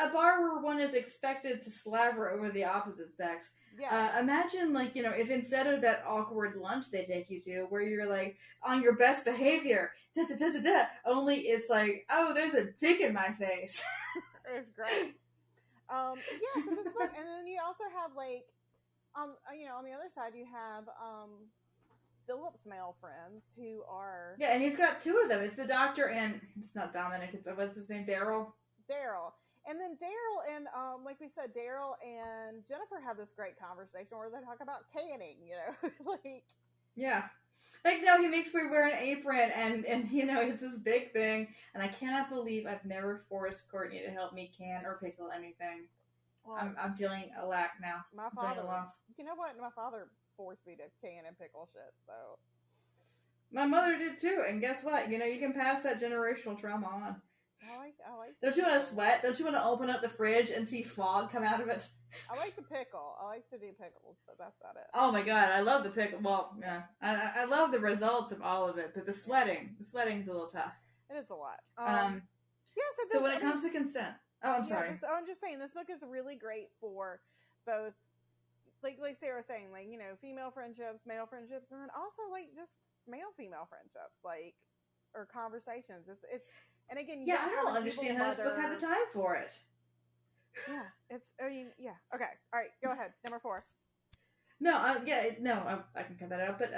A bar where one is expected to slaver over the opposite sex. Yeah. Imagine, like, you know, if instead of that awkward lunch they take you to, where you're like on your best behavior, only it's like, oh, there's a dick in my face. It's great. So this book, and then you also have like, you know, on the other side you have Philip's male friends who are and he's got two of them. It's the doctor and it's not Dominic. It's what's his name, Daryl. And then Daryl and like we said, Daryl and Jennifer have this great conversation where they talk about canning. You know, like Like, no, he makes me wear an apron, and you know, it's this big thing, and I cannot believe I've never forced Courtney to help me can or pickle anything. Well, I'm feeling a lack now. My father, you know what? My father forced me to can and pickle shit, so. My mother did too, and guess what? You know, you can pass that generational trauma on. I like. Don't you want to sweat? Don't you want to open up the fridge and see fog come out of it? I like the pickle. I like to do pickles, but that's about it. Oh my god, I love the pickle. Well, yeah, I love the results of all of it, but the sweating's a little tough. It is a lot. Yeah. So when it comes to consent, I'm sorry. I'm just saying this book is really great for both, like Sarah was saying, like, you know, female friendships, male friendships, and then also like just male female friendships, like, or conversations. It's and again, Yeah, I don't understand how this book had the time for it. Yeah, yeah. Okay, all right, go ahead. Number 4. No, I can cut that out. But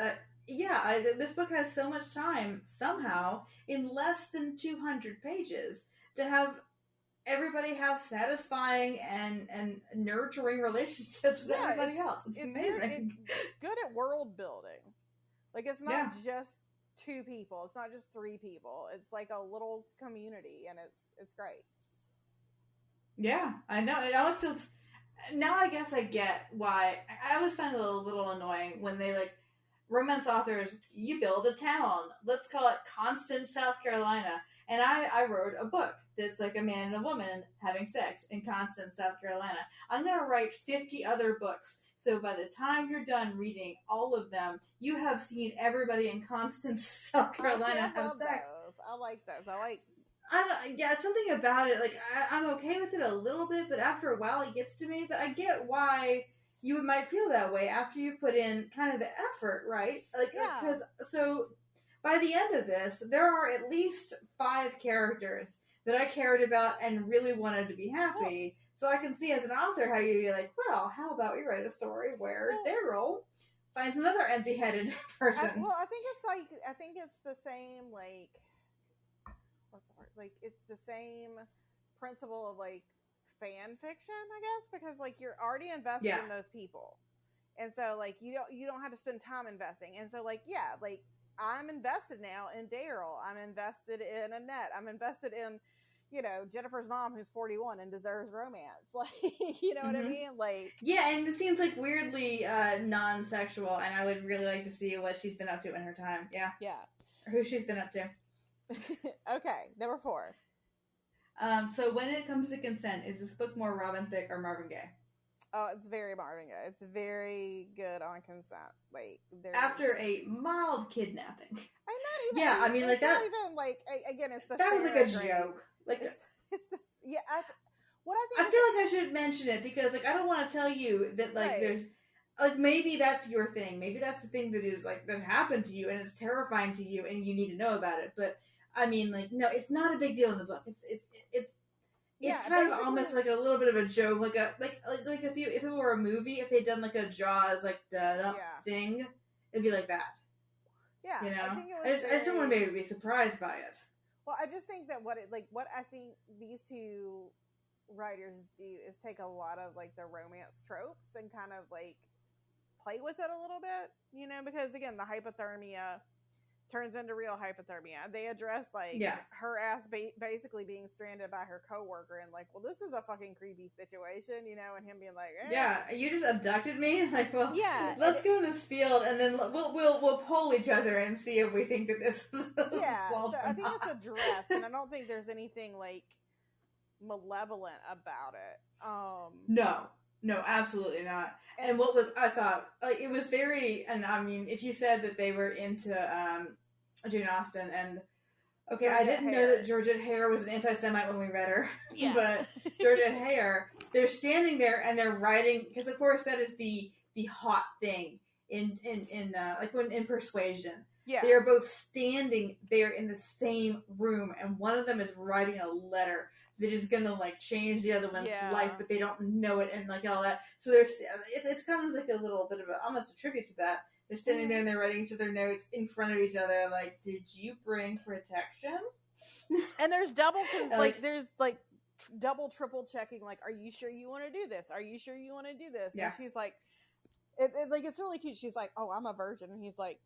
this book has so much time somehow in less than 200 pages to have everybody have satisfying and nurturing relationships with everybody else. It's amazing. It's good at world building. Like, it's not just 2 people. It's not just 3 people. It's like a little community, and it's great. Yeah, I know. It almost feels... Now I guess I get why. I always find it a little annoying when they, like, romance authors, you build a town. Let's call it Constant, South Carolina. And I wrote a book that's like a man and a woman having sex in Constant, South Carolina. I'm going to write 50 other books. So by the time you're done reading all of them, you have seen everybody in Constant, South Carolina have sex. I like those. It's something about it. Like, I'm okay with it a little bit, but after a while it gets to me. But I get why you might feel that way after you've put in kind of the effort, right? Like, so by the end of this, there are at least 5 characters that I cared about and really wanted to be happy. So I can see as an author how you'd be like, well, how about we write a story where Daryl finds another empty-headed person? I think it's the same, like, what's the word? Like, it's the same principle of, like, fan fiction, I guess, because, like, you're already invested in those people. And so, like, you don't have to spend time investing. And so, like, like, I'm invested now in Daryl. I'm invested in Annette. I'm invested in, you know, Jennifer's mom who's 41 and deserves romance. Like, you know what I mean? Like, yeah, and it seems like weirdly non-sexual, and I would really like to see what she's been up to in her time. Yeah. Or who she's been up to. Okay, number 4. So when it comes to consent, is this book more Robin Thicke or Marvin Gaye? Oh, it's very Marvin Gaye. It's very good on consent. Like, after a mild kidnapping. I'm not even. Yeah, I mean, like that. Not even like again. It's the. That was like a joke. Like it's this. Yeah. I feel like I should mention it because, like, I don't want to tell you that, like, there's, like, maybe that's your thing. Maybe that's the thing that is, like, that happened to you and it's terrifying to you and you need to know about it. But I mean, like, no, it's not a big deal in the book. It's kind of almost like a little bit of a joke, like if it were a movie, if they'd done like a Jaws, like sting, it'd be like that. Yeah, you know, I just don't want to maybe be surprised by it. Well, I just think that what I think these 2 writers do is take a lot of like the romance tropes and kind of like play with it a little bit, you know, because again, the hypothermia turns into real hypothermia. They address like her ass basically being stranded by her coworker and like, well, this is a fucking creepy situation, you know, and him being like, you just abducted me, like, well, let's go in this field and then we'll poll each other and see if we think that this is so I think it's addressed, and I don't think there's anything like malevolent about it. No, absolutely not. And what was, I thought, like, it was very, and I mean, if you said that they were into Jane Austen, and, okay, I didn't know that Georgette Hare was an anti-Semite when we read her, but Georgette Hare, they're standing there and they're writing, because of course that is the hot thing in like when in Persuasion. Yeah. They are both standing there in the same room, and one of them is writing a letter that is gonna like change the other one's life, but they don't know it, and like all that. So there's it's kind of like a little bit of almost a tribute to that. They're standing there and they're writing each other notes in front of each other, like, "Did you bring protection?" And there's double there's like double triple checking. Like, are you sure you want to do this? Are you sure you want to do this? And she's like, like it's really cute. She's like, "Oh, I'm a virgin," and he's like,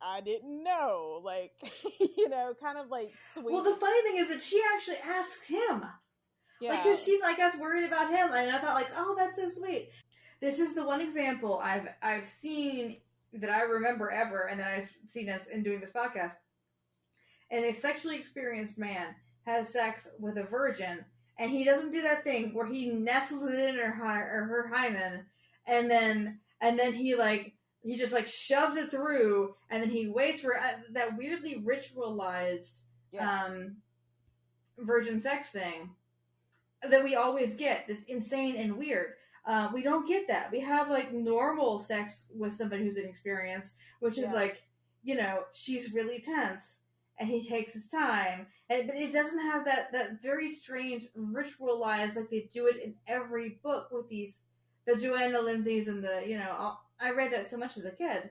I didn't know, like, you know, kind of like sweet. Well, the funny thing is that she actually asked him. Yeah. Like, because she's, I guess, worried about him. And I thought, like, oh, that's so sweet. This is the one example I've seen that I remember ever, and that I've seen us in doing this podcast. And a sexually experienced man has sex with a virgin, and he doesn't do that thing where he nestles it in her hymen, and then he just like shoves it through, and then he waits for that weirdly ritualized virgin sex thing that we always get. This insane and weird. We don't get that. We have like normal sex with somebody who's inexperienced, which is like, she's really tense and he takes his time, but it doesn't have that very strange ritualized like they do it in every book with the Joanna Lindsays and I read that so much as a kid.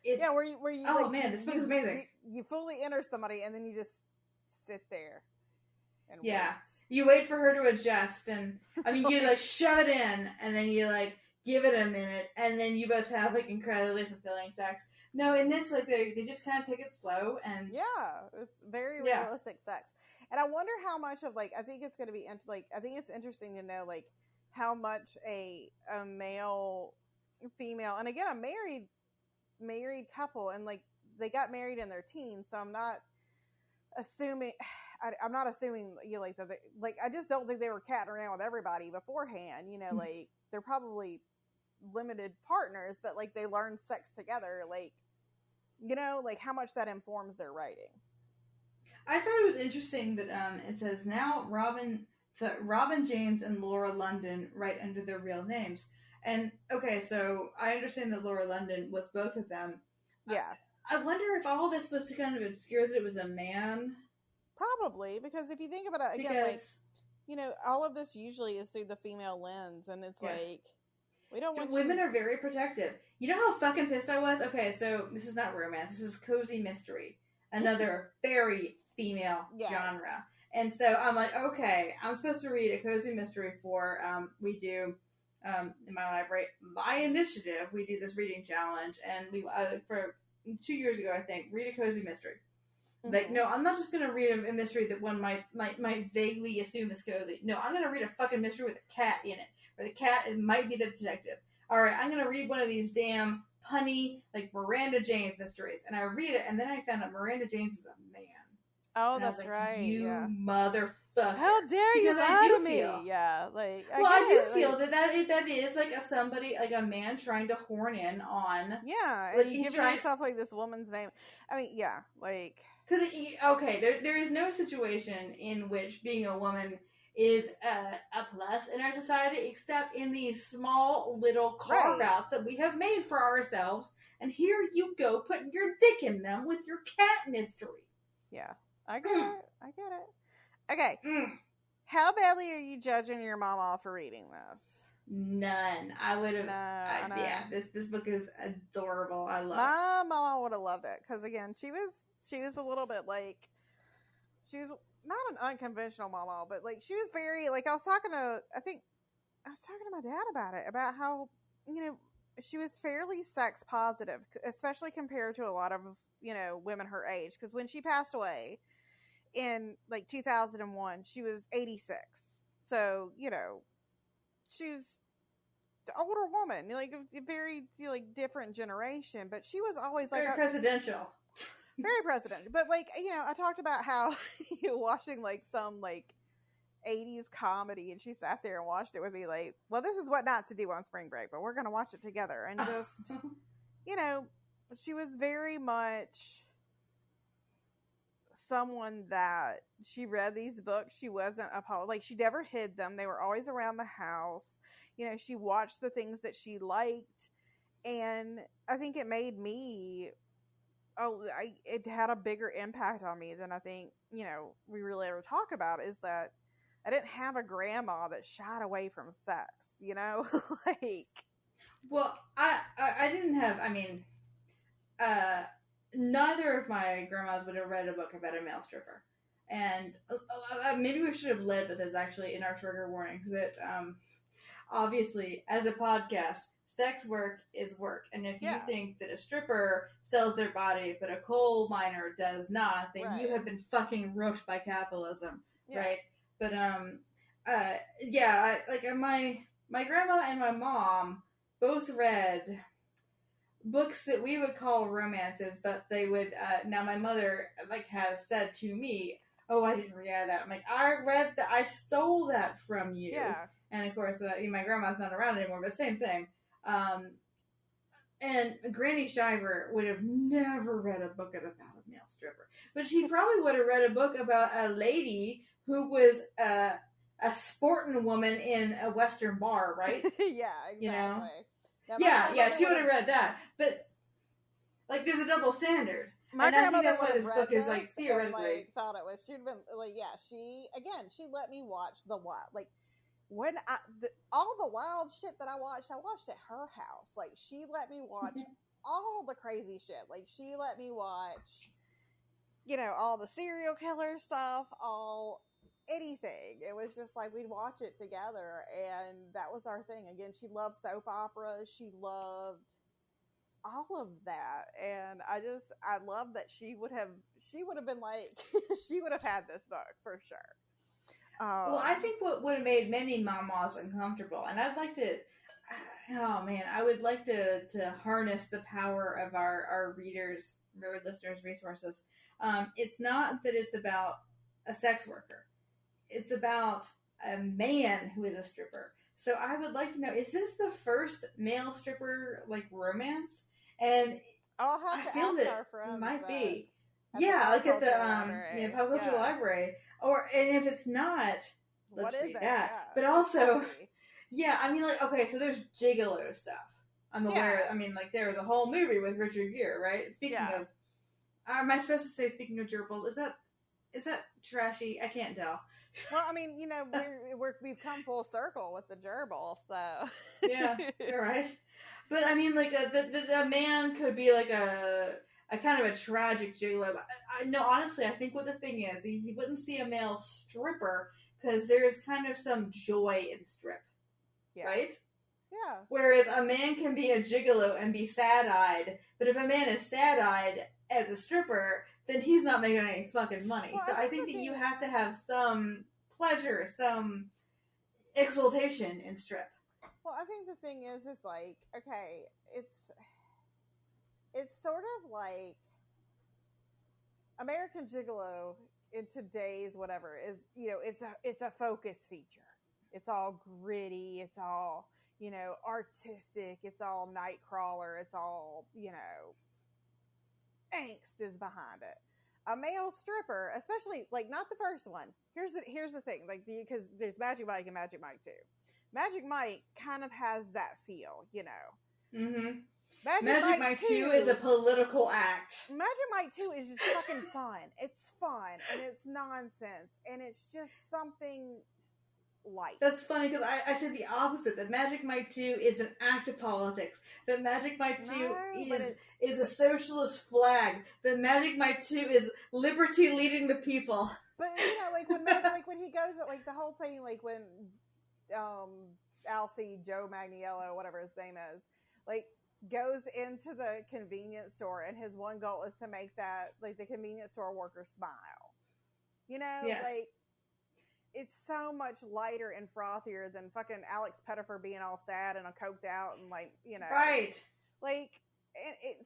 Where you oh like, man, this book is amazing. You fully enter somebody and then you just sit there. And wait. Wait. You wait for her to adjust, and I mean, you like shove it in, and then you like give it a minute, and then you both have like incredibly fulfilling sex. No, in this, like they just kind of take it slow, and it's very realistic sex. And I wonder how much of like I think it's going to be I think it's interesting to know like how much a male, female, and again a married couple, and like they got married in their teens, so I'm not assuming like that. Like I just don't think they were catting around with everybody beforehand. Like they're probably limited partners, but like they learned sex together. Like like how much that informs their writing. I thought it was interesting that it says now Robin James and Laura London write under their real names. And okay, so I understand that Laura London was both of them. Yeah. I wonder if all this was to kind of obscure that it was a man. Probably, because if you think about it again, all of this usually is through the female lens, and it's like we don't want women are very protective. You know how fucking pissed I was? Okay, so this is not romance. This is cozy mystery, another very female genre. And so I'm like, okay, I'm supposed to read a cozy mystery for we do in my library, my initiative. We do this reading challenge, and we for 2 years ago, I think, read a cozy mystery. Mm-hmm. Like, no, I'm not just going to read a mystery that one might vaguely assume is cozy. No, I'm going to read a fucking mystery with a cat in it, where the cat might be the detective. All right, I'm going to read one of these damn punny, like, Miranda James mysteries. And I read it, and then I found out Miranda James is a man. Oh, that's right. You motherfucker. How dare you lie to me? Yeah, like I feel that is like a man trying to horn in on. Yeah, and like you give yourself like this woman's name. I mean, yeah, like because there is no situation in which being a woman is a plus in our society, except in these small little carve outs that we have made for ourselves. And here you go, putting your dick in them with your cat mystery. Yeah, I get it. Okay, how badly are you judging your mama for reading this? None. I would have. Yeah, this book is adorable. I love it. My mama would have loved it because again, she was a little bit like she was not an unconventional mama, but like she was very like I was talking to my dad about how she was fairly sex positive, especially compared to a lot of women her age. Because when she passed away in like 2001, she was 86. So she was an older woman, like a very different generation. But she was always like very presidential. Very presidential. But like I talked about how watching like some like 80s comedy, and she sat there and watched it with me like, well, this is what not to do on spring break, but we're gonna watch it together. And just she was very much someone that she read these books. She wasn't like she never hid them. They were always around the house. She watched the things that she liked, and I think it made me it had a bigger impact on me than I think we really ever talk about, is that I didn't have a grandma that shied away from sex, like. Well, I didn't have. I mean, neither of my grandmas would have read a book about a male stripper, and maybe we should have led with this actually in our trigger warning, that obviously as a podcast, sex work is work, and if you think that a stripper sells their body but a coal miner does not, then you have been fucking rooked by capitalism, right? But my grandma and my mom both read books that we would call romances, but they would now my mother has said to me, oh, I didn't read that. I'm like, I read that. I stole that from you. Yeah. And of course, my grandma's not around anymore, but same thing. And Granny Shiver would have never read a book about a male stripper. But she probably would have read a book about a lady who was a sporting woman in a Western bar, right? Yeah, exactly. You know? Now, Yeah, she would have read that. But, like, there's a double standard. My and I think grandmother that's why would this have book read is, like, this theoretically. and, like, thought it was, she'd been, like, yeah, she let me watch the wild, like, when all the wild shit that I watched at her house. Like, she let me watch all the crazy shit. Like, she let me watch, all the serial killer stuff, all anything. It was just like we'd watch it together, and that was our thing. Again, she loved soap operas. She loved all of that, and I love that she would have been like she would have had this book for sure. Well, I think what would have made many mamas uncomfortable, and I'd like to, oh man, I would like to harness the power of our readers, our listeners' resources. It's not that it's about a sex worker. It's about a man who is a stripper. So I would like to know, is this the first male stripper, like, romance? And I'll have to feel ask that our friends. It might be. At Yeah, like at the pop culture yeah. library. And if it's not, let's What is read it? that. Yeah. But also, yeah, I mean, like, okay, so there's gigolo stuff. I'm aware. Yeah. I mean, like, there was a whole movie with Richard Gere, right? Speaking of, am I supposed to say speaking of gerbils? Is that trashy? I can't tell. Well, I mean, we've come full circle with the gerbil, so Yeah, you're right. But I mean, like, the man could be like a kind of a tragic gigolo. No, honestly, I think what the thing is, you wouldn't see a male stripper because there's kind of some joy in strip, right? Yeah. Whereas a man can be a gigolo and be sad-eyed, but if a man is sad-eyed as a stripper, then he's not making any fucking money. Well, so I think that you have to have some pleasure, some exultation in strip. Well, I think the thing is like, okay, it's sort of like American Gigolo in today's whatever is, it's a focus feature. It's all gritty. It's all, artistic. It's all Nightcrawler. It's all, angst is behind it. A male stripper, especially like not the first one. Here's the thing, like because there's Magic Mike and Magic Mike 2. Magic Mike kind of has that feel, Mm-hmm. Magic Mike 2 is a political act. Magic Mike 2 is just fucking fun. It's fun and it's nonsense and it's just something light. That's funny because I said the opposite. That Magic Mike 2 is an act of politics. That Magic Mike 2 is a socialist flag. That Magic Mike 2 is liberty leading the people. But like when he goes at like the whole thing, like when Alcee Joe Magniello, whatever his name is, like goes into the convenience store and his one goal is to make that like the convenience store worker smile. Yes. Like it's so much lighter and frothier than fucking Alex Pettifer being all sad and coked out and like, Right. Like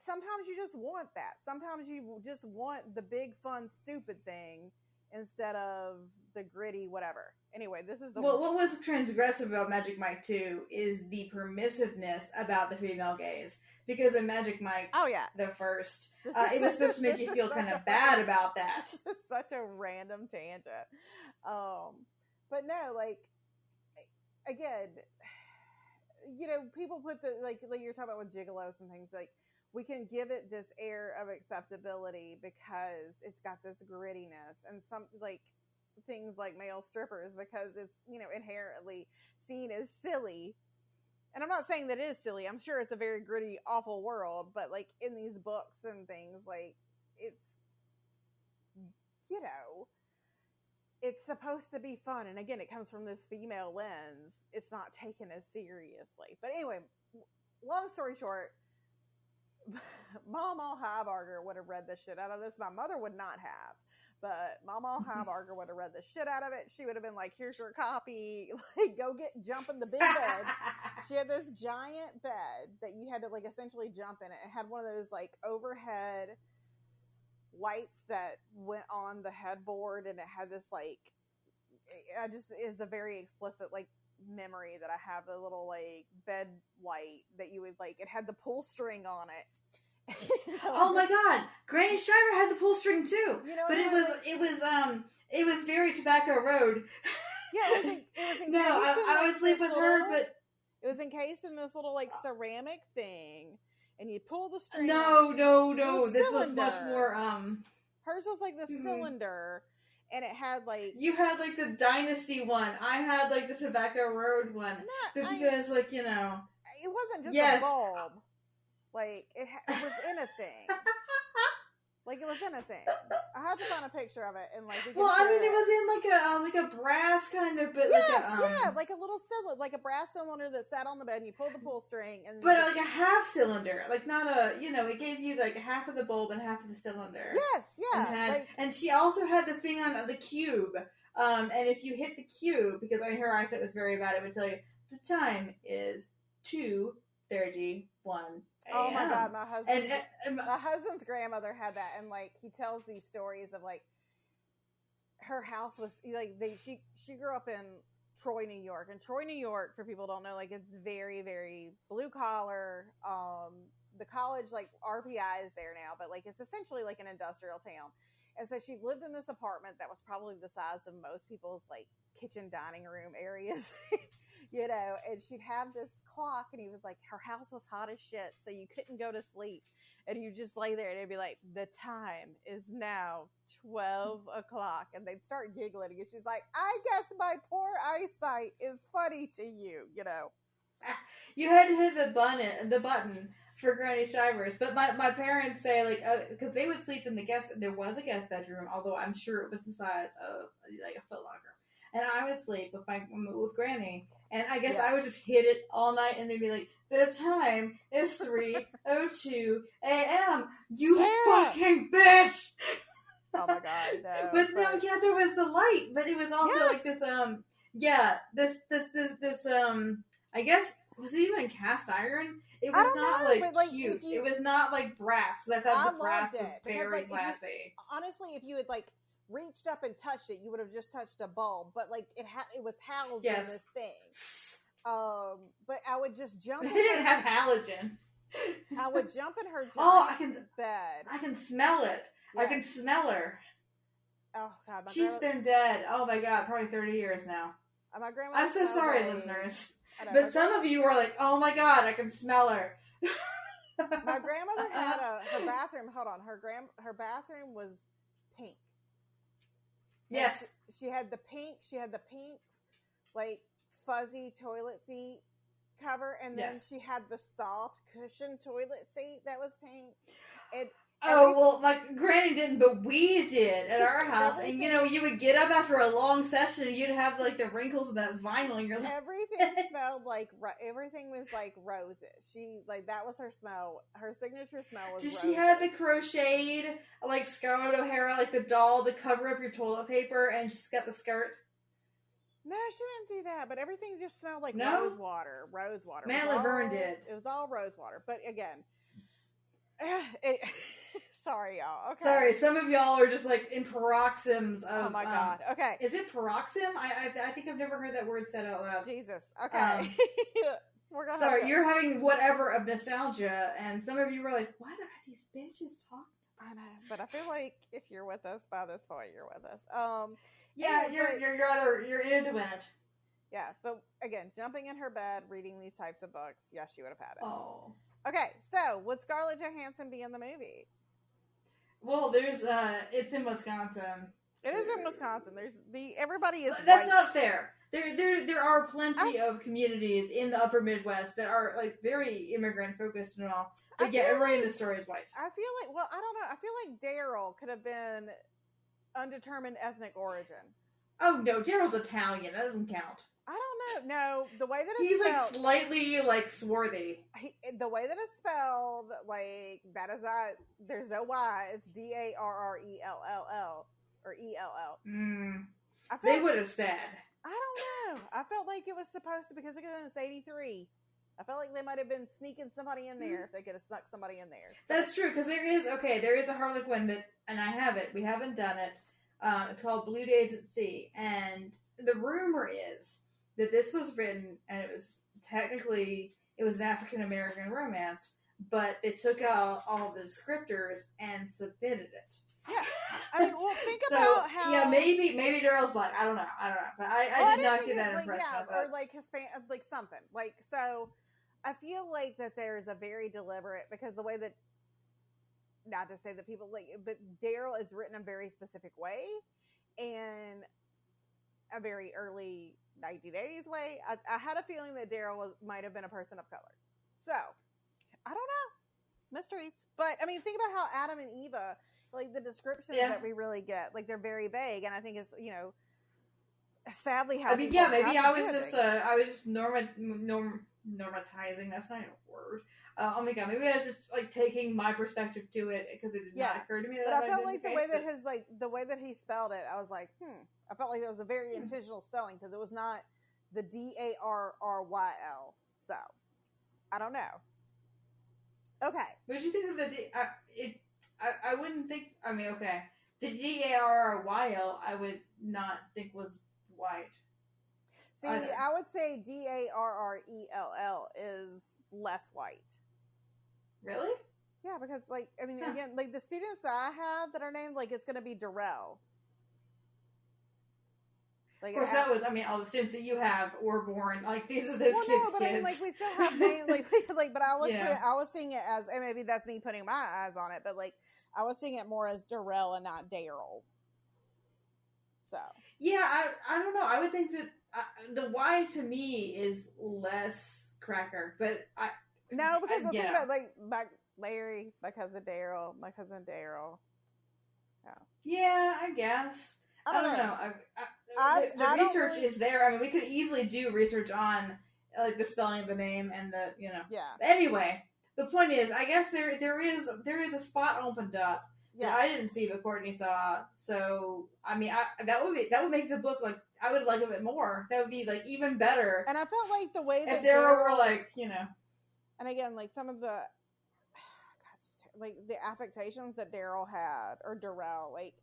sometimes you just want that. Sometimes you just want the big fun stupid thing instead of the gritty whatever. Anyway, this is the what was transgressive about Magic Mike 2 is the permissiveness about the female gaze. Because in Magic Mike, the first, it was supposed to make you feel kind of bad about that. This is such a random tangent. But no, like, again, people put the, like you're talking about with gigolos and things, like, we can give it this air of acceptability because it's got this grittiness and some, like, things like male strippers because it's, inherently seen as silly. And I'm not saying that it is silly. I'm sure it's a very gritty, awful world, but like in these books and things, like it's, it's supposed to be fun. And again, it comes from this female lens. It's not taken as seriously. But anyway, long story short, Mama Highbarger would have read the shit out of this. My mother would not have. But Mama Highbarger would have read the shit out of it. She would have been like, here's your copy. Like, jump in the big bed. She had this giant bed that you had to, like, essentially jump in it. It had one of those, like, overhead lights that went on the headboard, and it had this like, I just is a very explicit like memory that I have, a little like bed light that you would like. It had the pull string on it. Oh my god, Granny Shriver had the pull string too. You know, but it was very Tobacco Road. Yeah, it was encased. No, I would sleep with her, but it was encased in this little like ceramic thing, and you pull the string. No. This was much more. Hers was like the cylinder, and it had like. You had like the Dynasty one. I had like the Tobacco Road one. Because like you know, it wasn't just a bulb. Like it was in a thing. Like it was in a thing. I had to find a picture of it and like. Well, I mean, it was in like a brass kind of, but like a little cylinder, like a brass cylinder that sat on the bed, and you pulled the pull string, and but like a half cylinder, like not a, it gave you like half of the bulb and half of the cylinder. Yes, yeah. And she also had the thing on the cube, and if you hit the cube, because her eyesight was very bad, it would tell you the time is 2:31. Oh my god, my husband's grandmother had that, and like he tells these stories of like her house was like she grew up in Troy, New York, and Troy, New York, for people who don't know, like it's very, very blue collar. The college like RPI is there now, but like it's essentially like an industrial town. And so she lived in this apartment that was probably the size of most people's like kitchen dining room areas. And she'd have this clock, and he was like, her house was hot as shit, so you couldn't go to sleep. And you just lay there, and it'd be like, the time is now 12 o'clock. And they'd start giggling, and she's like, I guess my poor eyesight is funny to you, You had to hit the button for Granny Shivers. But my parents say, like, because they would sleep in there was a guest bedroom, although I'm sure it was the size of, like, a Foot Locker. And I would sleep with Granny. And I guess I would just hit it all night, and they'd be like, the time is 3:02 a.m. You fucking bitch! Oh my god, no. But there was the light, but it was also like this, I guess, was it even cast iron? It was not like cute. It was not like brass, because I thought the brass was very classy. Honestly, if you had like reached up and touched it, you would have just touched a bulb, but like it was housed in this thing. But I would just jump. They didn't have halogen. I would jump in her bed. I can smell it. Yeah. I can smell her. Oh god, she's been dead. Oh my god, probably 30 years now. My grandma. I'm so sorry, listeners. But some of you are like, "Oh my god, I can smell her." My grandmother had her bathroom. Hold on, her bathroom was pink. Yes, she had the pink. She had the pink, like fuzzy toilet seat cover, and then she had the soft cushion toilet seat that was pink. And my granny didn't, but we did at our house. And you would get up after a long session, and you'd have like the wrinkles of that vinyl. And you're like, everything smelled like everything was like roses. She like that was her smell. Her signature smell was. Did roses. She had the crocheted like Scarlett O'Hara, like the doll to cover up your toilet paper, and she's got the skirt. No, she didn't do that, but everything just smelled like rose water. Rose water. Matt Laverne did. It was all rose water, but again, sorry, y'all. Okay. Sorry, some of y'all are just like in paroxysms of. Oh my god. Okay. Is it paroxysm? I think I've never heard that word said out loud. Jesus. Okay. We're gonna. Sorry, you're having whatever of nostalgia, and some of you were like, "What are these bitches talking?" I know, but I feel like if you're with us by this point, you're with us. Yeah, you're in it to win it. Yeah, but again, jumping in her bed, reading these types of books, yes, she would have had it. Oh. Okay, so would Scarlett Johansson be in the movie? Well, it's in Wisconsin. It is in Wisconsin. Everybody is. That's not fair. There are plenty of communities in the Upper Midwest that are like very immigrant focused and all. But everybody in the story is white. I feel like, I don't know. I feel like Daryl could have been undetermined ethnic origin. Oh no, Daryl's Italian. That doesn't count. I don't know. No, the way that he's spelled, like slightly like swarthy. The way that it's spelled, like that is not. There's no Y. It's Darrell or ELL. They would have said. I don't know. I felt like it was supposed to, because again, it's 83. I felt like they might have been sneaking somebody in there if they could have snuck somebody in there. That's true, because there is a Harlequin that, and I have it. We haven't done it. It's called Blue Days at Sea, and the rumor is that this was written, and it was an African American romance, but they took out all the descriptors and submitted it. Yeah, I mean, well, think about how. Yeah, maybe Daryl's black. I don't know, but I did not get that impression. Or like Hispanic, like something like so. I feel like that there's a very deliberate, because the way that, not to say that people like, but Daryl is written a very specific way, and a very early 1980s way. I had a feeling that Daryl might have been a person of color. So I don't know, mysteries. But I mean, think about how Adam and Eva, like the descriptions that we really get, like they're very vague, and I think it's sadly how. I mean, maybe I was just normatizing. That's not even a word. Oh my god, maybe I was just like taking my perspective to it because it did not occur to me. But I felt like the way that he spelled it, I was like, I felt like it was a very intentional spelling, because it was not the Darryl. So I don't know. Okay. But did you think that I wouldn't think. I mean, okay, the Darryl I would not think was white. See, I would say Darrell is less white. Really? Yeah, because again, like the students that I have that are named, like it's going to be Darrell. Like, of course, all the students that you have were born like these are those kids. No, but I mean, like we still have names, but I was seeing it as, and maybe that's me putting my eyes on it, but like I was seeing it more as Darrell and not Daryl. So yeah, I don't know. I would think that the Y to me is less cracker, but because the thing about like Larry, my cousin Daryl. Yeah, I guess. I don't know. The research is there. I mean, we could easily do research on like the spelling of the name and the Yeah. Anyway, the point is, I guess there is a spot opened up that I didn't see, but Courtney saw. So I mean, that would make the book like I would like a bit more. That would be like even better. And I felt like the way that if Daryl were like and again, like some of the like the affectations that Daryl had, or Darrell, like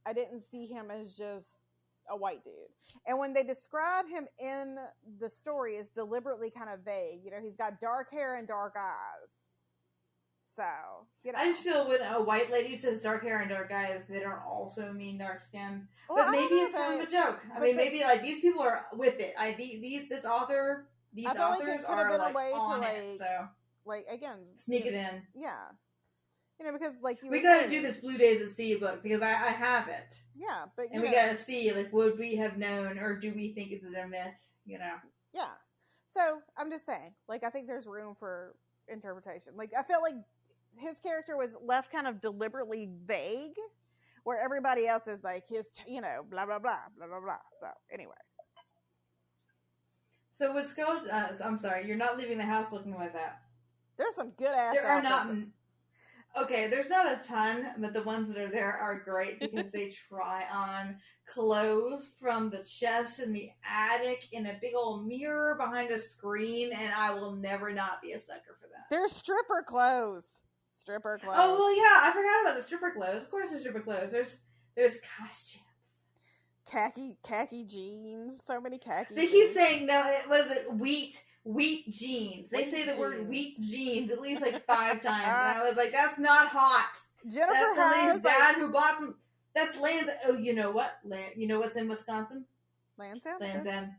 I didn't see him as just a white dude. And when they describe him in the story, it's deliberately kind of vague. He's got dark hair and dark eyes. So, I just feel when a white lady says dark hair and dark eyes, they don't also mean dark skin. Well, but maybe it's kind of a joke. I mean, maybe like these people are with it. These authors are like on it. So, like again, sneak it in. Yeah. Because like we gotta do this Blue Days at Sea book because I have it. Yeah, but we gotta see like would we have known or do we think it's a myth? Yeah. So I'm just saying, like I think there's room for interpretation. Like I felt like his character was left kind of deliberately vague, where everybody else is like his, blah blah blah blah blah blah. So anyway. So with Skull, I'm sorry, you're not leaving the house looking like that. There's some good ass. There are not. Okay, there's not a ton, but the ones that are there are great because they try on clothes from the chest in the attic in a big old mirror behind a screen, and I will never not be a sucker for that. There's stripper clothes. Oh, well, yeah, I forgot about the stripper clothes. Of course there's stripper clothes. There's costumes. Khaki jeans. So many khaki They keep saying, no, what is it? Wheat jeans. They say the word wheat jeans at least like 5 times. And I was like, that's not hot. Jennifer that's has dad who bought from. That's Land's. Oh, you know what? You know what's in Wisconsin? Land's End.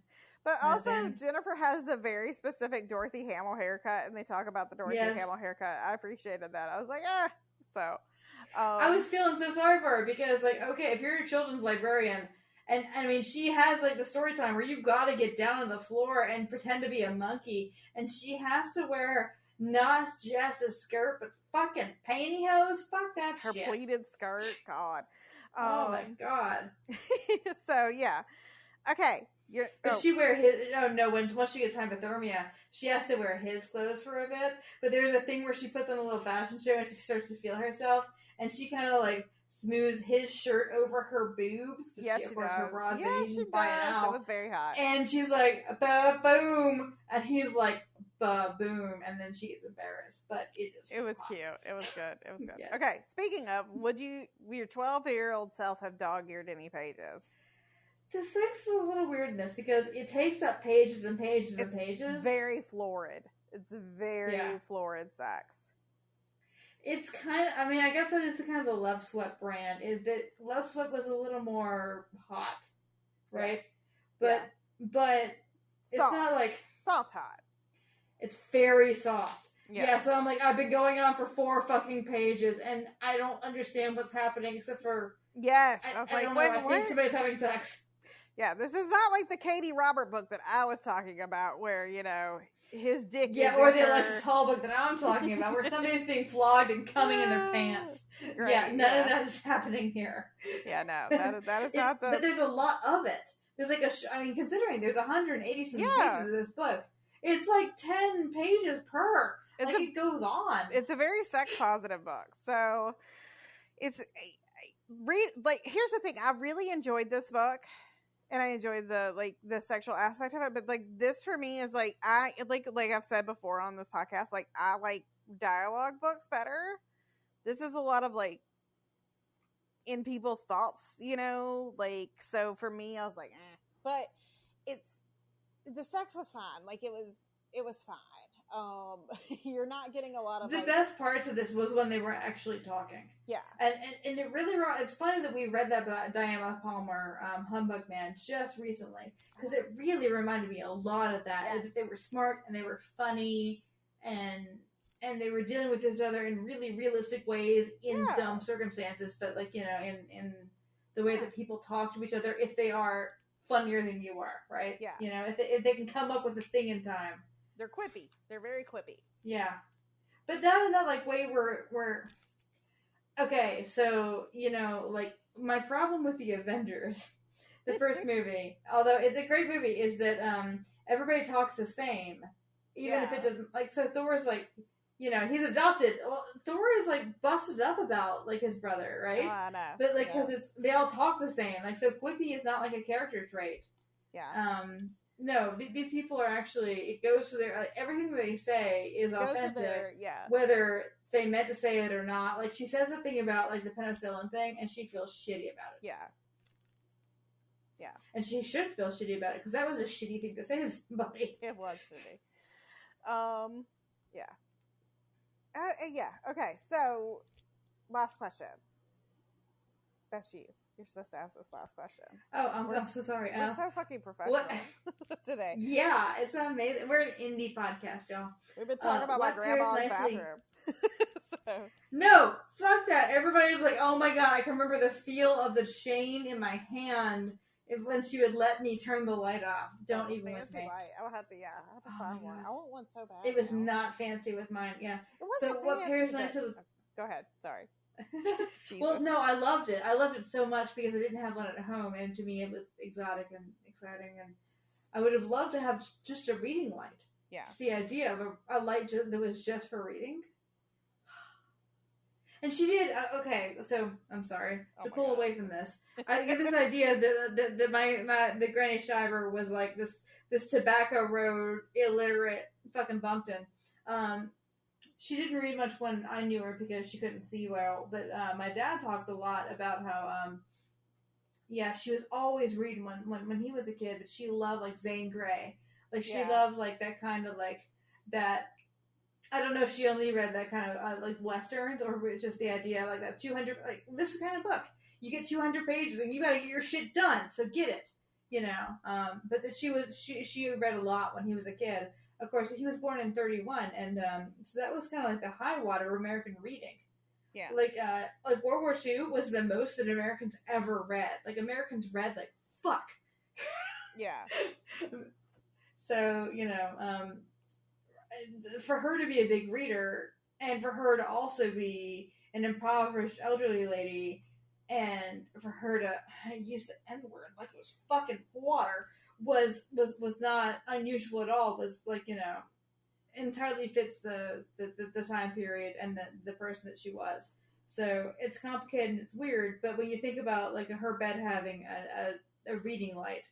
But also, Jennifer has the very specific Dorothy Hamill haircut, and they talk about the Dorothy Hamill haircut. I appreciated that. I was like, So, I was feeling so sorry for her because, like, okay, if you're a children's librarian. And, I mean, she has, like, the story time where you've got to get down on the floor and pretend to be a monkey. And she has to wear not just a skirt, but fucking pantyhose. Fuck that shit. Her pleated skirt. God. Oh, my God. So, yeah. Okay. But she wear his... Oh, no. Once she gets hypothermia, she has to wear his clothes for a bit. But there's a thing where she puts on a little fashion show and she starts to feel herself. And she kind of, like... smooth his shirt over her boobs. Yes, of course, her bra she didn't buy it out. That was very hot. And she's like, boom. And he's like, boom, and then she is embarrassed. But it was cute. It was good. It was good. Yes. Okay, speaking of, would your 12-year-old self have dog-eared any pages? The sex is a little weird in this because it takes up pages and pages and pages. Very florid. It's very florid sex. It's kind of, I mean, I guess that is the kind of the Loveswept brand, is that Loveswept was a little more hot, right? But it's soft. not like... Soft hot. It's very soft. Yeah, so I'm like, I've been going on for 4 fucking pages, and I don't understand what's happening except for... Yes. I was like, don't know, I think somebody's having sex. Yeah, this is not like the Katie Robert book that I was talking about where, his dick is or the Alexis Hall book that I'm talking about, where somebody's being flogged and coming in their pants. Right, yeah, none of that is happening here. Yeah, no, that is not the... But there's a lot of it. There's like considering there's 180 some pages of this book, it's like 10 pages per. It goes on. It's a very sex positive book. So, here's the thing. I really enjoyed this book. And I enjoyed the sexual aspect of it, but this for me is like I've said before on this podcast, I like dialogue books better. This is a lot of in people's thoughts, so for me I was like, eh. But the sex was fine. It was fine. You're not getting a lot of the best parts of this was when they were actually talking. Yeah, and it really, it's funny that we read that by Diana Palmer, Humbug Man, just recently, because it really reminded me a lot of that. Yes. That they were smart and they were funny and they were dealing with each other in really realistic ways in dumb circumstances, but in the way that people talk to each other if they are funnier than you are, right? Yeah, if they can come up with a thing in time. They're quippy. They're very quippy. Yeah. But not in that way where okay, so my problem with the Avengers, the first movie, although it's a great movie, is that everybody talks the same. Even if it doesn't so Thor's he's adopted. Well, Thor is busted up about his brother, right? I know. But because they all talk the same. So quippy is not a character trait. Yeah. No, these people are actually, it goes to their, everything they say is authentic, whether they meant to say it or not. She says a thing about, the penicillin thing, and she feels shitty about it. Yeah. Yeah. And she should feel shitty about it, because that was a shitty thing to say to somebody. It was shitty. Yeah. Yeah, okay, so, last question. That's you. You're supposed to ask this last question. Oh, I'm so sorry. We're so fucking professional today. Yeah, it's amazing. We're an indie podcast, y'all. We've been talking about my grandma's bathroom. No, fuck that. Everybody's like, oh my god, I can remember the feel of the chain in my hand when she would let me turn the light off. Don't even with me. Light. I have to find one. I want one so bad. It was not fancy with mine, yeah. It wasn't so what Paris and I said was... Go ahead, sorry. Well, no, I loved it. I loved it so much because I didn't have one at home, and to me it was exotic and exciting, and I would have loved to have just a reading light. Yeah. Just the idea of a light that was just for reading. And she did, okay, so, I'm sorry, to pull away from this. I get this idea that the Granny Shiver was this Tobacco Road illiterate fucking bumpkin. She didn't read much when I knew her because she couldn't see well, but my dad talked a lot about how, she was always reading when he was a kid, but she loved, Zane Grey. She loved, that kind of, that, I don't know if she only read that kind of, Westerns, or just the idea, that 200, this kind of book. You get 200 pages, and you gotta get your shit done, so get it, but that she read a lot when he was a kid. Of course, he was born in 1931, and so that was kind of the high water of American reading. Yeah. World War II was the most that Americans ever read. Americans read fuck. Yeah. So, for her to be a big reader, and for her to also be an impoverished elderly lady, and for her to use the N-word like it was fucking water, was not unusual at all. Was entirely fits the time period and the person that she was. So it's complicated and it's weird, but when you think about her bed having a reading light,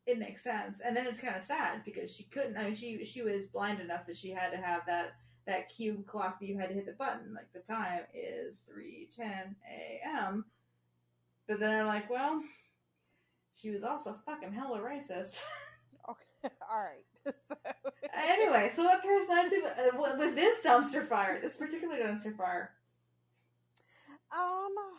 it makes sense. And then it's kind of sad because she couldn't. I mean, she was blind enough that she had to have that cube clock that you had to hit the button. Like, the time is 3:10 a.m. But then I'm like, well, she was also fucking hella racist. Okay, all right. So, anyway, so what pairs nicely with this dumpster fire, this particular dumpster fire? I don't know.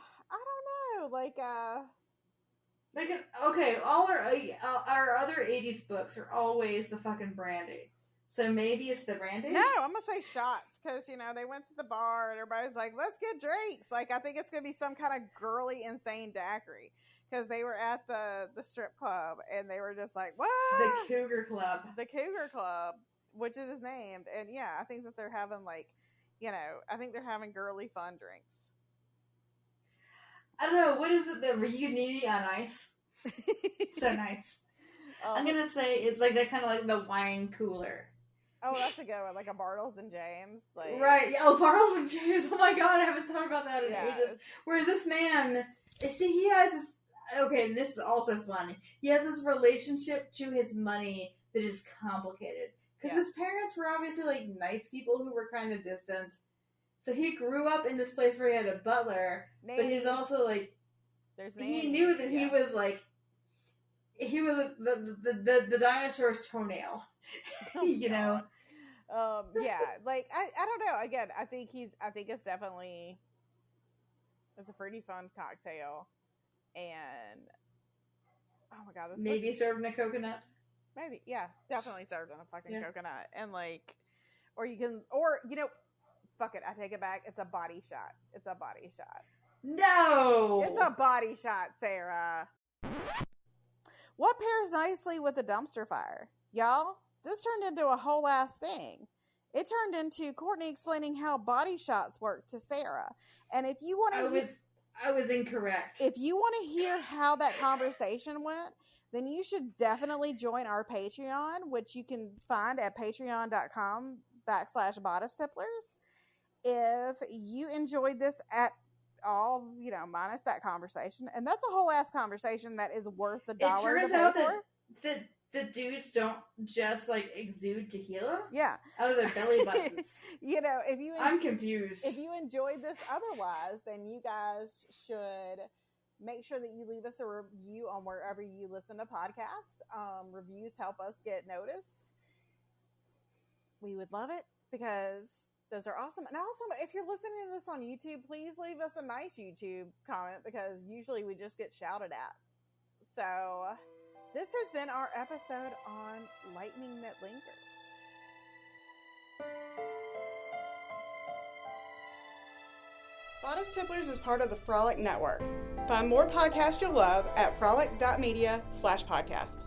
Okay, all our other 80s books are always the fucking brandy. So maybe it's the brandy? No, I'm going to say shots because, you know, they went to the bar and everybody's like, let's get drinks. Like, I think it's going to be some kind of girly, insane daiquiri because they were at the strip club and they were just like, what? The Cougar Club. The Cougar Club, which it is named. And yeah, I think that they're having I think they're having girly fun drinks. I don't know, what is it, the Reuniti on Ice? So nice. I'm going to say it's like that kind of like the wine cooler. Oh, that's a good one. Like a Bartles and James. Like, right. Oh, Bartles and James. Oh my god, I haven't thought about that in ages. Whereas this man, see, he has this, okay, and this is also funny. He has this relationship to his money that is complicated. Because his parents were obviously like nice people who were kind of distant. So he grew up in this place where he had a butler, but he's also like, he knew that he was like, he was the dinosaur's toenail, you know. Yeah, like I don't know. Again, I think it's definitely it's a fruity fun cocktail, and oh my god, maybe served in a coconut. Maybe, yeah, definitely served in a fucking coconut, and like, or you know, fuck it, I take it back. It's a body shot. It's a body shot. No, it's a body shot, Sarah. What pairs nicely with the dumpster fire? Y'all, this turned into a whole ass thing. It turned into Courtney explaining how body shots work to Sarah. And if you want to... I was incorrect. If you want to hear how that conversation went, then you should definitely join our Patreon, which you can find at patreon.com/bodystipplers. If you enjoyed this at all, you know, minus that conversation, and that's a whole ass conversation that is worth the $1 to pay out for. That the dudes don't just like exude tequila, out of their belly buttons. You know, I'm confused. If you enjoyed this otherwise, then you guys should make sure that you leave us a review on wherever you listen to podcasts. Reviews help us get noticed. We would love it because those are awesome. And also, if you're listening to this on YouTube, please leave us a nice YouTube comment because usually we just get shouted at. So, this has been our episode on Lightning That Lingers. Bodice Tipplers is part of the Frolic Network. Find more podcasts you'll love at frolic.media/podcast.